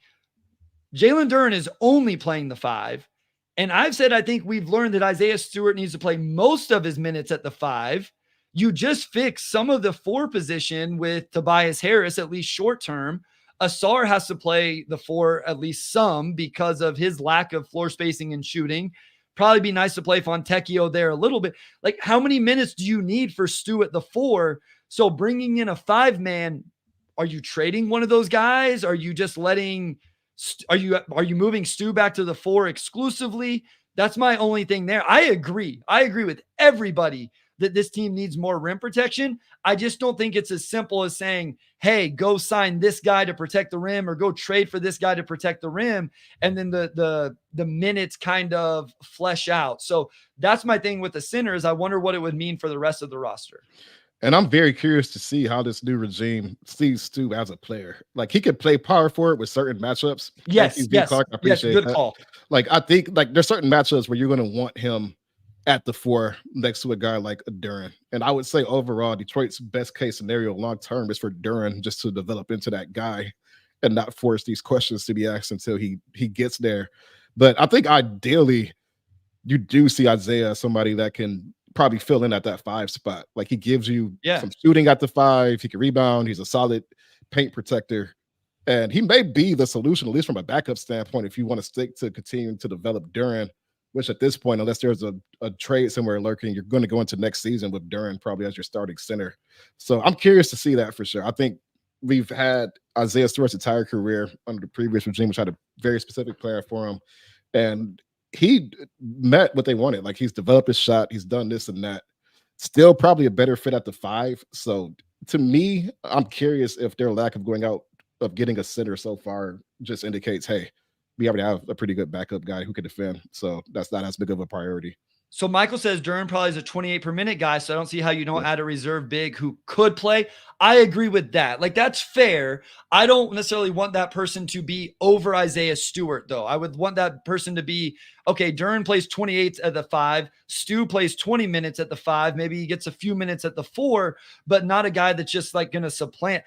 S1: Jalen Duren is only playing the 5. And I've said, I think we've learned that Isaiah Stewart needs to play most of his minutes at the 5. You just fix some of the 4 position with Tobias Harris, at least short term. Asar has to play the 4 at least some because of his lack of floor spacing and shooting. Probably be nice to play Fontecchio there a little bit. Like, how many minutes do you need for Stu at the 4? So bringing in a 5-man, are you trading one of those guys? Are you just letting... Are you moving Stu back to the 4 exclusively? That's my only thing there. I agree with everybody that this team needs more rim protection. I just don't think it's as simple as saying, hey, go sign this guy to protect the rim or go trade for this guy to protect the rim. And then the minutes kind of flesh out. So that's my thing with the centers. I wonder what it would mean for the rest of the roster.
S2: And I'm very curious to see how this new regime sees Stu as a player. Like, he could play power forward with certain matchups.
S1: Yes,
S2: Clark, I appreciate
S1: good
S2: that.
S1: call.
S2: Like, I think like there's certain matchups where you're going to want him at the 4 next to a guy like a Duren. And I would say overall, Detroit's best case scenario long term is for Duren just to develop into that guy and not force these questions to be asked until he gets there. But I think ideally, you do see Isaiah somebody that can probably fill in at that 5 spot. Like, he gives you some shooting at the 5. He can rebound. He's a solid paint protector. And he may be the solution, at least from a backup standpoint, if you want to stick to continuing to develop Duren, which at this point, unless there's a trade somewhere lurking, you're going to go into next season with Duren probably as your starting center. So I'm curious to see that for sure. I think we've had Isaiah Stewart's entire career under the previous regime, which had a very specific plan for him. And he met what they wanted. Like, he's developed his shot. He's done this and that. Still probably a better fit at the 5. So to me, I'm curious if their lack of going out of getting a center so far just indicates, hey, we already have a pretty good backup guy who can defend. So that's not as big of a priority.
S1: So Michael says Duren probably is a 28 per minute guy. So I don't see how you don't add a reserve big who could play. I agree with that. Like, that's fair. I don't necessarily want that person to be over Isaiah Stewart, though. I would want that person to be, okay, Duren plays 28 at the 5. Stu plays 20 minutes at the 5. Maybe he gets a few minutes at the 4, but not a guy that's just like going to supplant.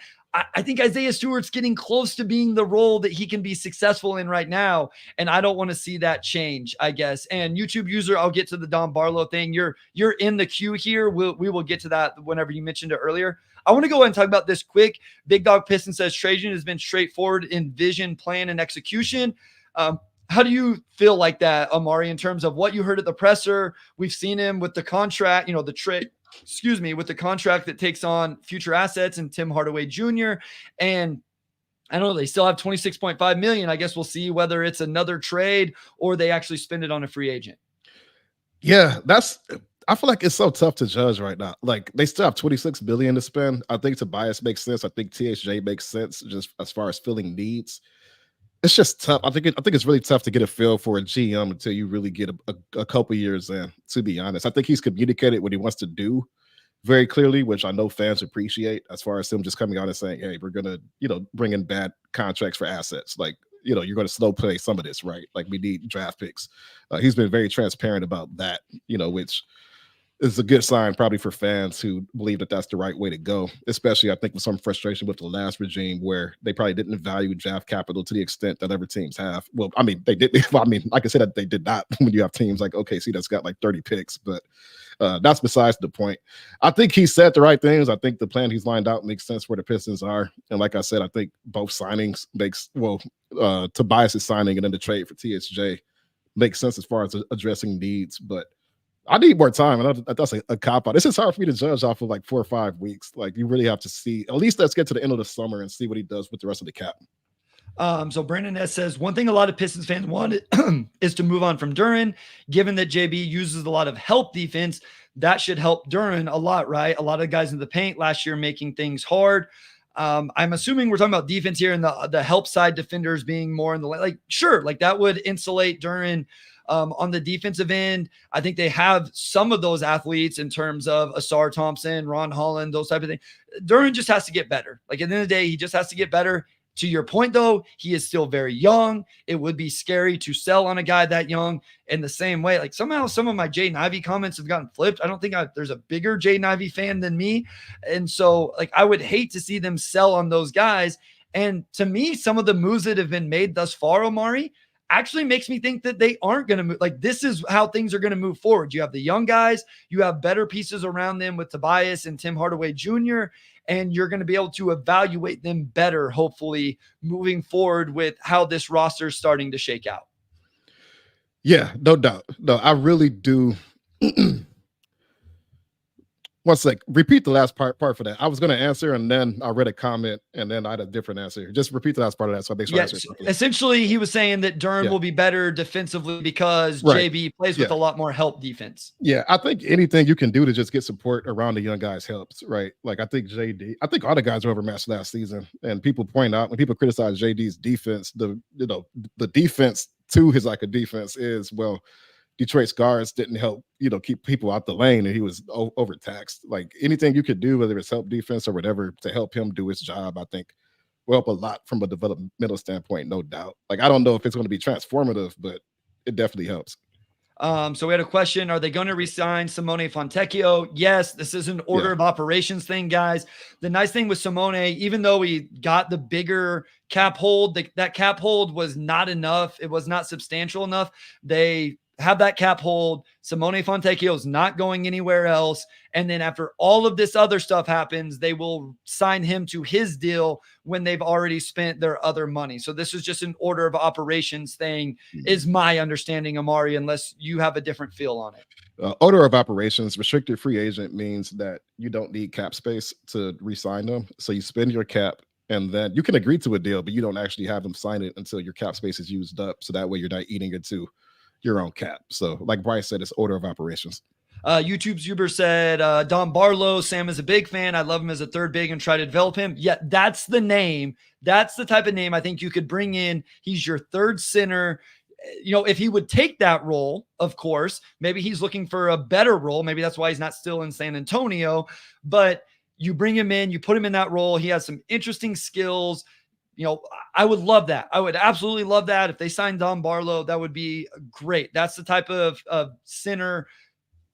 S1: I think Isaiah Stewart's getting close to being the role that he can be successful in right now. And I don't want to see that change, I guess. And YouTube user, I'll get to the Don Barlow thing. You're in the queue here. We will get to that whenever you mentioned it earlier. I want to go ahead and talk about this quick. Big Dog Piston says Trajan has been straightforward in vision, plan, and execution. How do you feel like that, Omari, in terms of what you heard at the presser? We've seen him with the contract, the trade. With the contract that takes on future assets and Tim Hardaway Jr. And I don't know, they still have $26.5 million. I guess we'll see whether it's another trade or they actually spend it on a free agent.
S2: Yeah, I feel like it's so tough to judge right now. Like, they still have $26 billion to spend. I think Tobias makes sense. I think THJ makes sense just as far as filling needs. It's just tough. I think it's really tough to get a feel for a GM until you really get a couple years in, to be honest. I think he's communicated what he wants to do very clearly, which I know fans appreciate, as far as him just coming out and saying, hey, we're going to, bring in bad contracts for assets. Like, you're going to slow play some of this, right? Like, we need draft picks. He's been very transparent about that, which it's a good sign probably for fans who believe that that's the right way to go, especially I think with some frustration with the last regime where they probably didn't value draft capital to the extent that other teams have. Well, I mean, they did. Well, I mean, like I said, that they did not when you have teams like OKC that's got like 30 picks, but that's besides the point. I think he said the right things. I think the plan he's lined out makes sense where the Pistons are. And like I said, I think both signings makes, well, Tobias' signing and then the trade for TSJ makes sense as far as addressing needs, but I need more time, and that's a cop out. This is hard for me to judge off of like 4 or 5 weeks. Like you really have to see. At least let's get to the end of the summer and see what he does with the rest of the cap.
S1: So Brandon S says one thing a lot of Pistons fans want is to move on from Duren. Given that JB uses a lot of help defense, that should help Duren a lot, right? A lot of guys in the paint last year making things hard. I'm assuming we're talking about defense here and the help side defenders being more in the like. Sure, like that would insulate Duren. On the defensive end, I think they have some of those athletes in terms of Asar Thompson, Ron Holland, those type of things. Duren just has to get better. Like at the end of the day, he just has to get better. To your point, though, he is still very young. It would be scary to sell on a guy that young in the same way. Like somehow some of my Jaden Ivey comments have gotten flipped. I don't think there's a bigger Jaden Ivey fan than me. And so like I would hate to see them sell on those guys. And to me, some of the moves that have been made thus far, Omari, actually makes me think that they aren't going to move. Like this is how things are going to move forward. You have the young guys, you have better pieces around them with Tobias and Tim Hardaway Jr., and you're going to be able to evaluate them better, hopefully moving forward with how this roster is starting to shake out.
S2: Yeah, no doubt. No, I really do. One sec. Repeat the last part for that. I was going to answer, and then I read a comment, and then I had a different answer. Just repeat the last part of that, so I make sure I answer it.
S1: Essentially, he was saying that Duren will be better defensively because JB plays with a lot more help defense.
S2: Yeah, I think anything you can do to just get support around the young guys helps, right? Like I think all the guys were overmatched last season, and people point out when people criticize JD's defense, the defense to his like a defense is Detroit's guards didn't help, keep people out the lane, and he was overtaxed. Like anything you could do, whether it's help defense or whatever, to help him do his job, I think will help a lot from a developmental standpoint, no doubt. Like I don't know if it's going to be transformative, but it definitely helps.
S1: So we had a question. Are they going to resign Simone Fontecchio? Yes, this is an order of operations thing, guys. The nice thing with Simone, even though he got the bigger cap hold, that cap hold was not enough. It was not substantial enough. They have that cap hold. Simone Fontecchio is not going anywhere else. And then after all of this other stuff happens, they will sign him to his deal when they've already spent their other money. So this is just an order of operations thing, is my understanding, Omari, unless you have a different feel on it.
S2: Order of operations, restricted free agent means that you don't need cap space to re-sign them. So you spend your cap, and then you can agree to a deal, but you don't actually have them sign it until your cap space is used up. So that way you're not eating into your own cap. So like Bryce said, it's order of operations.
S1: YouTube's Uber said, Don Barlow, Sam is a big fan. I love him as a third big and try to develop him. Yeah, that's the name. That's the type of name I think you could bring in. He's your third center. If he would take that role, of course, maybe he's looking for a better role. Maybe that's why he's not still in San Antonio. But you bring him in, you put him in that role. He has some interesting skills. I would love that. I would absolutely love that. If they signed Don Barlow, that would be great. That's the type of center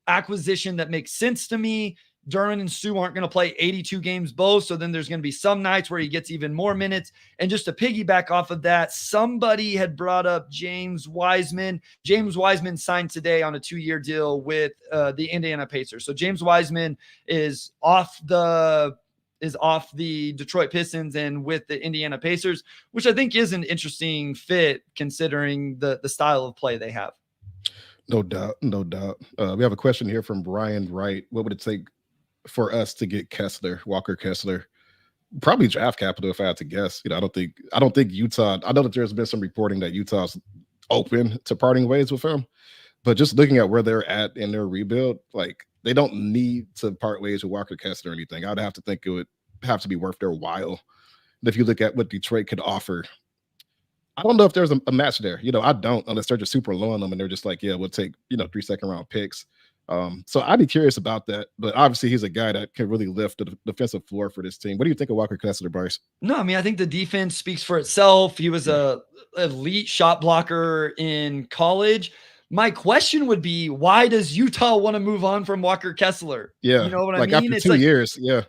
S1: acquisition that makes sense to me. Duren and Stu aren't going to play 82 games both. So then there's going to be some nights where he gets even more minutes. And just to piggyback off of that, somebody had brought up James Wiseman. James Wiseman signed today on a 2-year deal with the Indiana Pacers. So James Wiseman is off the Detroit Pistons and with the Indiana Pacers, which I think is an interesting fit considering the style of play they have.
S2: No doubt. We have a question here from Brian Wright. What would it take for us to get Walker Kessler? Probably draft capital, if I had to guess. I don't think Utah. I know that there's been some reporting that Utah's open to parting ways with him, but just looking at where they're at in their rebuild, like they don't need to part ways with Walker Kessler or anything. I'd have to think it would have to be worth their while. And if you look at what Detroit could offer, I don't know if there's a match there. I don't, unless they're just super low on them and they're just like, yeah, we'll take 3 second-round picks. So I'd be curious about that. But obviously, he's a guy that can really lift the defensive floor for this team. What do you think of Walker Kessler, Bryce?
S1: No, I mean, I think the defense speaks for itself. He was a elite shot blocker in college. My question would be, why does Utah want to move on from Walker Kessler?
S2: Yeah,
S1: You know what I
S2: like
S1: mean?
S2: after
S1: It's
S2: 2
S1: like,
S2: years, yeah.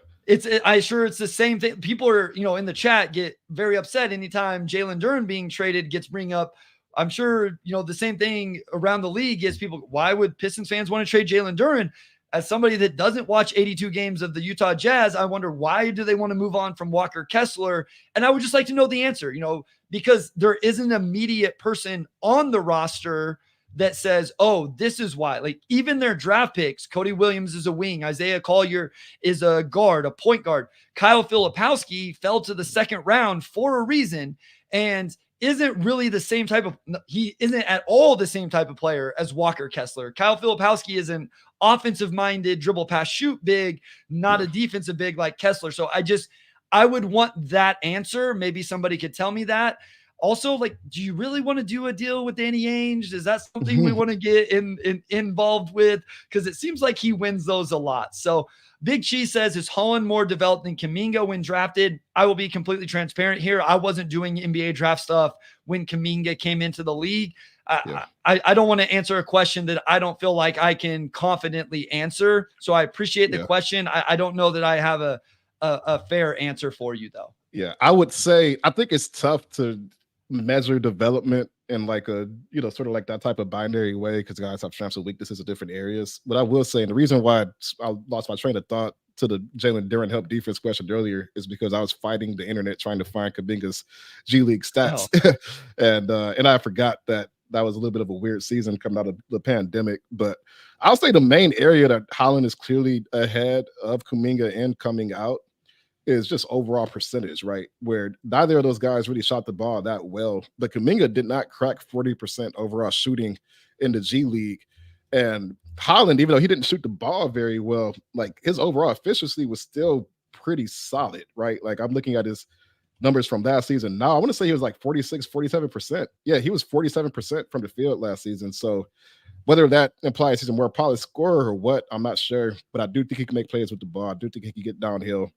S1: I sure it's the same thing. People are, in the chat get very upset anytime Jalen Duren being traded gets bring up. I'm sure, the same thing around the league is people, why would Pistons fans want to trade Jalen Duren? As somebody that doesn't watch 82 games of the Utah Jazz, I wonder, why do they want to move on from Walker Kessler? And I would just like to know the answer, because there isn't an immediate person on the roster that says, oh, this is why. Like, even their draft picks, Cody Williams is a wing, Isaiah Collier is a guard, a point guard. Kyle Filipowski fell to the second round for a reason and isn't really the same type of, he isn't at all the same type of player as Walker Kessler. Kyle Filipowski is an offensive minded dribble pass shoot big, not a defensive big like Kessler. So I would want that answer. Maybe somebody could tell me that. Also, like, do you really want to do a deal with Danny Ainge? Is that something we want to get involved with? Because it seems like he wins those a lot. So Big Cheese says, is Holland more developed than Kuminga when drafted? I will be completely transparent here. I wasn't doing NBA draft stuff when Kuminga came into the league. I don't want to answer a question that I don't feel like I can confidently answer. So I appreciate the question. I don't know that I have a fair answer for you, though.
S2: Yeah, I would say, I think it's tough to measure development in like a, sort of like that type of binary way, because guys have strengths and weaknesses in different areas. But I will say, and the reason why I lost my train of thought to the Jalen Duren help defense question earlier is because I was fighting the internet trying to find Kuminga's G League stats. And I forgot that was a little bit of a weird season coming out of the pandemic. But I'll say the main area that Holland is clearly ahead of Kuminga in coming out is just overall percentage, right? Where neither of those guys really shot the ball that well. But Kuminga did not crack 40% overall shooting in the G League. And Holland, even though he didn't shoot the ball very well, like his overall efficiency was still pretty solid, right? Like I'm looking at his numbers from last season. Now I want to say he was like 46, 47%. Yeah, he was 47% from the field last season. So whether that implies he's a more polished scorer or what, I'm not sure. But I do think he can make plays with the ball. I do think he can get downhill.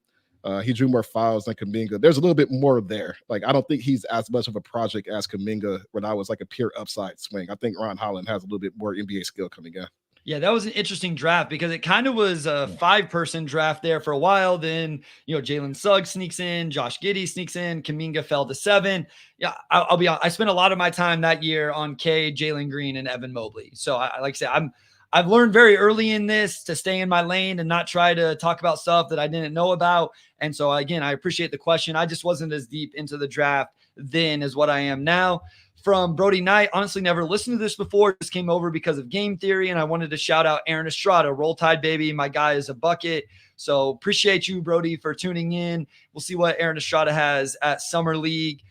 S2: He drew more fouls than Kuminga. There's a little bit more there. Like, I don't think he's as much of a project as Kuminga when I was like a pure upside swing. I think Ron Holland has a little bit more NBA skill coming in.
S1: Yeah, that was an interesting draft because it kind of was a 5-person draft there for a while. Then, Jalen Suggs sneaks in, Josh Giddey sneaks in, Kuminga fell to 7. Yeah, I'll be honest. I spent a lot of my time that year on K, Jalen Green, and Evan Mobley. So like I said, I've learned very early in this to stay in my lane and not try to talk about stuff that I didn't know about. And so, again, I appreciate the question. I just wasn't as deep into the draft then as what I am now. From Brody Knight, honestly, never listened to this before. Just came over because of game theory, and I wanted to shout out Aaron Estrada. Roll Tide, baby. My guy is a bucket. So appreciate you, Brody, for tuning in. We'll see what Aaron Estrada has at Summer League.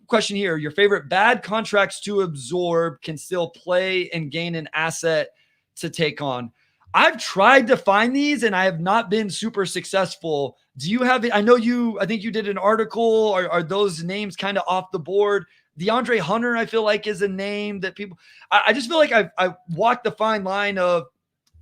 S1: Question here. Your favorite bad contracts to absorb can still play and gain an asset to take on. I've tried to find these and I have not been super successful. Do you have it? I think you did an article. Are those names kind of off the board? DeAndre Hunter, I feel like, is a name that people, I just feel like I've walked the fine line of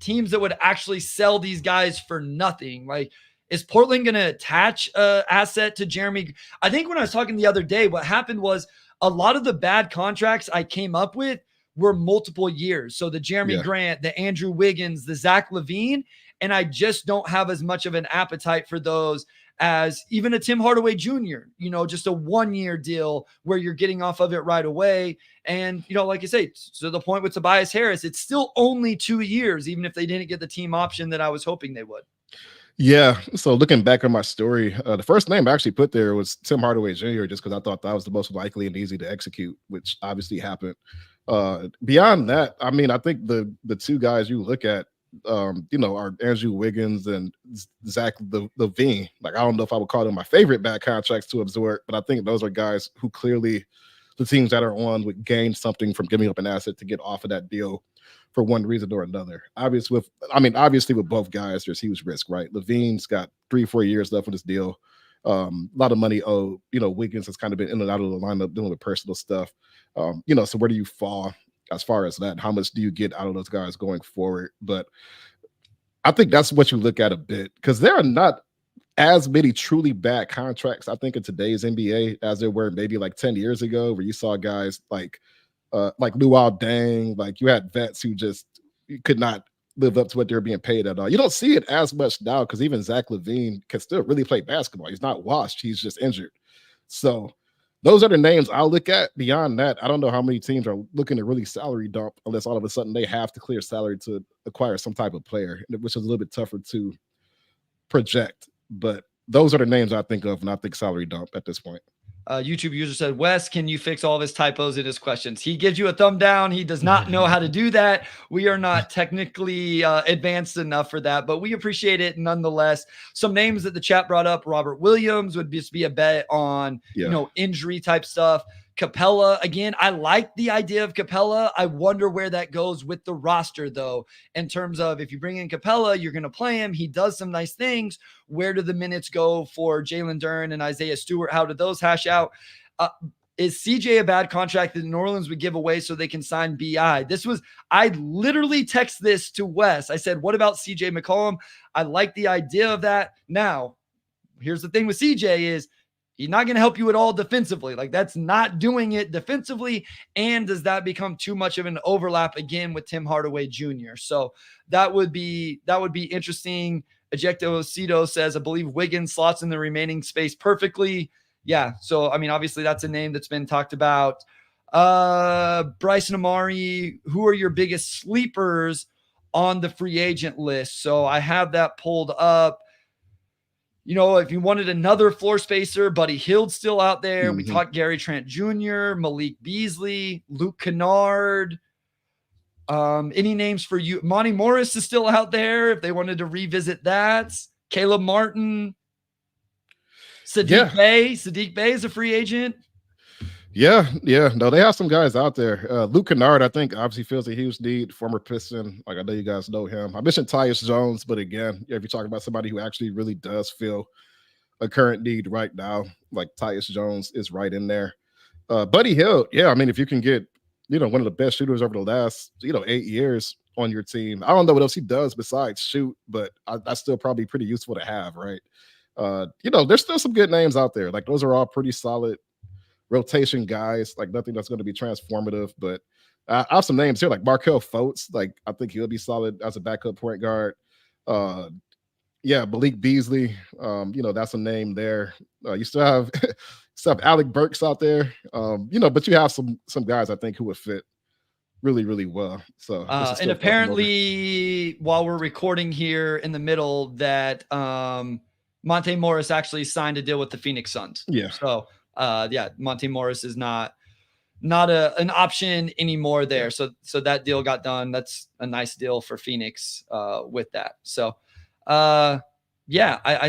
S1: teams that would actually sell these guys for nothing. Like, is Portland going to attach an asset to Jeremy? I think when I was talking the other day, what happened was a lot of the bad contracts I came up with were multiple years. So the Jeremy Grant, the Andrew Wiggins, the Zach LaVine, and I just don't have as much of an appetite for those as even a Tim Hardaway Jr., just a 1-year deal where you're getting off of it right away. And, like I say, to the point with Tobias Harris, it's still only 2 years, even if they didn't get the team option that I was hoping they would.
S2: Yeah. So looking back on my story, the first name I actually put there was Tim Hardaway Jr., just because I thought that was the most likely and easy to execute, which obviously happened. Beyond that, I mean, I think the two guys you look at, are Andrew Wiggins and Zach LaVine. Like, I don't know if I would call them my favorite bad contracts to absorb, but I think those are guys who clearly the teams that are on would gain something from giving up an asset to get off of that deal for one reason or another. Obviously with both guys, there's huge risk, right? LaVine's got 3-4 years left on this deal. A lot of money owed. Wiggins has kind of been in and out of the lineup dealing with personal stuff. So where do you fall as far as that? How much do you get out of those guys going forward? But I think that's what you look at a bit, because there are not as many truly bad contracts, I think, in today's NBA as there were maybe like 10 years ago, where you saw guys like like Luau Dang. Like you had vets who just could not live up to what they're being paid at all. You don't see it as much now because even Zach LaVine can still really play basketball. He's not washed. He's just injured. So those are the names I'll look at. Beyond that, I don't know how many teams are looking to really salary dump unless all of a sudden they have to clear salary to acquire some type of player, which is a little bit tougher to project. But those are the names I think of when I think salary dump at this point.
S1: YouTube user said, Wes, can you fix all of his typos in his questions? He gives you a thumb down. He does not know how to do that. We are not technically advanced enough for that, but we appreciate it nonetheless. Some names that the chat brought up, Robert Williams would just be a bet on, injury type stuff. Capella, again, I like the idea of Capella. I wonder where that goes with the roster, though, in terms of if you bring in Capella, you're going to play him. He does some nice things. Where do the minutes go for Jalen Duren and Isaiah Stewart? How do those hash out? Is CJ a bad contract that New Orleans would give away so they can sign BI? I literally text this to Wes. I said, what about CJ McCollum? I like the idea of that. Now, here's the thing with CJ is, he's not going to help you at all defensively. Like that's not doing it defensively. And does that become too much of an overlap again with Tim Hardaway Jr.? So that would be interesting. Ejecto Cito says, I believe Wiggins slots in the remaining space perfectly. Yeah. So, I mean, obviously that's a name that's been talked about. Bryce and Omari, who are your biggest sleepers on the free agent list? So I have that pulled up. If you wanted another floor spacer, Buddy Hield's still out there. Mm-hmm. We talked Gary Trent Jr., Malik Beasley, Luke Kennard. Any names for you? Monty Morris is still out there if they wanted to revisit that. Caleb Martin. Sadiq Bey. Sadiq Bey is a free agent.
S2: Yeah. No, they have some guys out there. Luke Kennard, I think, obviously feels a huge need. Former Piston. Like, I know you guys know him. I mentioned Tyus Jones, but again, if you're talking about somebody who actually really does feel a current need right now, like Tyus Jones is right in there. Buddy Hield, I mean, if you can get, one of the best shooters over the last, 8 years on your team. I don't know what else he does besides shoot, but that's still probably pretty useful to have, right? There's still some good names out there. Like, those are all pretty solid rotation guys, like nothing that's going to be transformative, but I have some names here like Markelle Fultz. Like I think he'll be solid as a backup point guard. Malik Beasley. That's a name there. You still have Alec Burks out there. But you have some guys I think who would fit really, really well. So
S1: and apparently while we're recording here in the middle that Monte Morris actually signed a deal with the Phoenix Suns.
S2: Yeah.
S1: So Monte Morris is not an option anymore there. So that deal got done. That's a nice deal for Phoenix with that. So I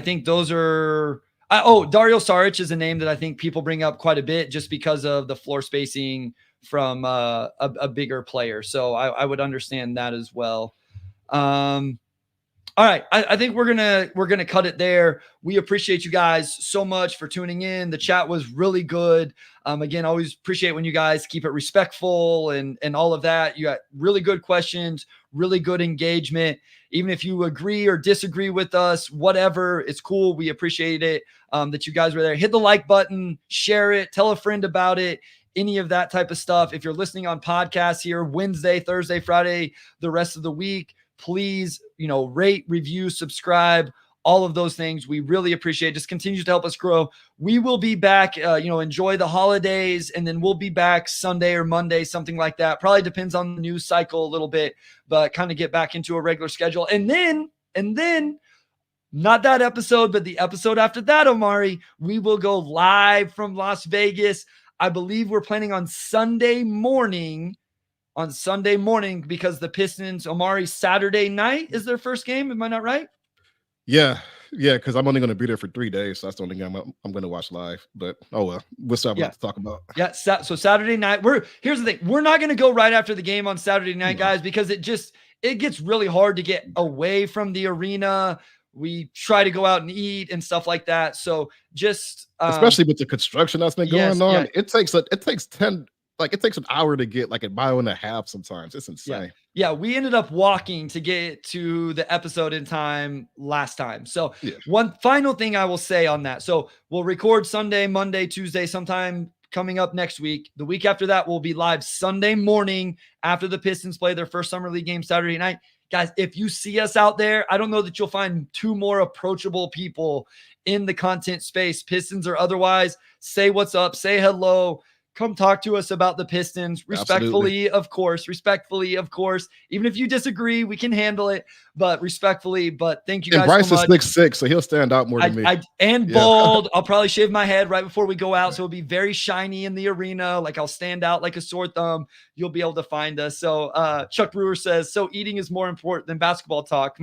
S1: think those are. Dario Saric is a name that I think people bring up quite a bit just because of the floor spacing from a bigger player. So I would understand that as well. All right. I think we're gonna cut it there. We appreciate you guys so much for tuning in. The chat was really good. Again, always appreciate when you guys keep it respectful and all of that. You got really good questions, really good engagement. Even if you agree or disagree with us, whatever, it's cool. We appreciate it that you guys were there. Hit the like button, share it, tell a friend about it. Any of that type of stuff. If you're listening on podcasts here, Wednesday, Thursday, Friday, the rest of the week, please, rate, review, subscribe, all of those things. We really appreciate it. Just continue to help us grow. We will be back, enjoy the holidays, and then we'll be back Sunday or Monday, something like that. Probably depends on the news cycle a little bit, but kind of get back into a regular schedule. And then not that episode, but the episode after that, Omari, we will go live from Las Vegas. I believe we're planning on Sunday morning because the Pistons, Omari, Saturday night is their first game. Am I not right?
S2: Yeah, because I'm only going to be there for 3 days. So that's the only game I'm going to watch live. But, we'll still have a lot to talk about.
S1: Yeah, so Saturday night, here's the thing. We're not going to go right after the game on Saturday night, guys, because it gets really hard to get away from the arena. We try to go out and eat and stuff like that. So just
S2: especially with the construction that's been going on, it takes an hour to get like a mile and a half sometimes. It's insane.
S1: Yeah, we ended up walking to get to the episode in time last time. So one final thing I will say on that. So we'll record Sunday, Monday, Tuesday, sometime coming up next week. The week after that, we'll be live Sunday morning after the Pistons play their first summer league game Saturday night. Guys, if you see us out there, I don't know that you'll find two more approachable people in the content space, Pistons or otherwise. Say what's up, say hello. Come talk to us about the Pistons respectfully, of course, Even if you disagree, we can handle it, but respectfully. But thank you guys
S2: Bryce
S1: so much.
S2: Bryce is 6'6", so he'll stand out more than me.
S1: Bald. I'll probably shave my head right before we go out, so it'll be very shiny in the arena. Like I'll stand out like a sore thumb. You'll be able to find us. So Chuck Brewer says, so eating is more important than basketball talk.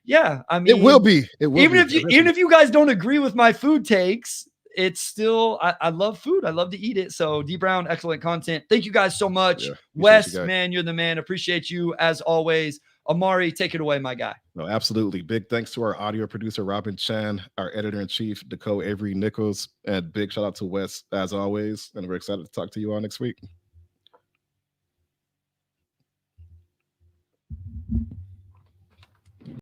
S1: Yeah, I mean,
S2: it will be.
S1: Even if you guys don't agree with my food takes, it's still, I love food. I love to eat it. So D Brown, excellent content. Thank you guys so much. Wes, man, you're the man. Appreciate you as always. Omari, take it away, my guy.
S2: No, absolutely. Big thanks to our audio producer, Robin Chan, our editor-in-chief, Dakota Avery Nichols, and big shout out to Wes as always. And we're excited to talk to you all next week.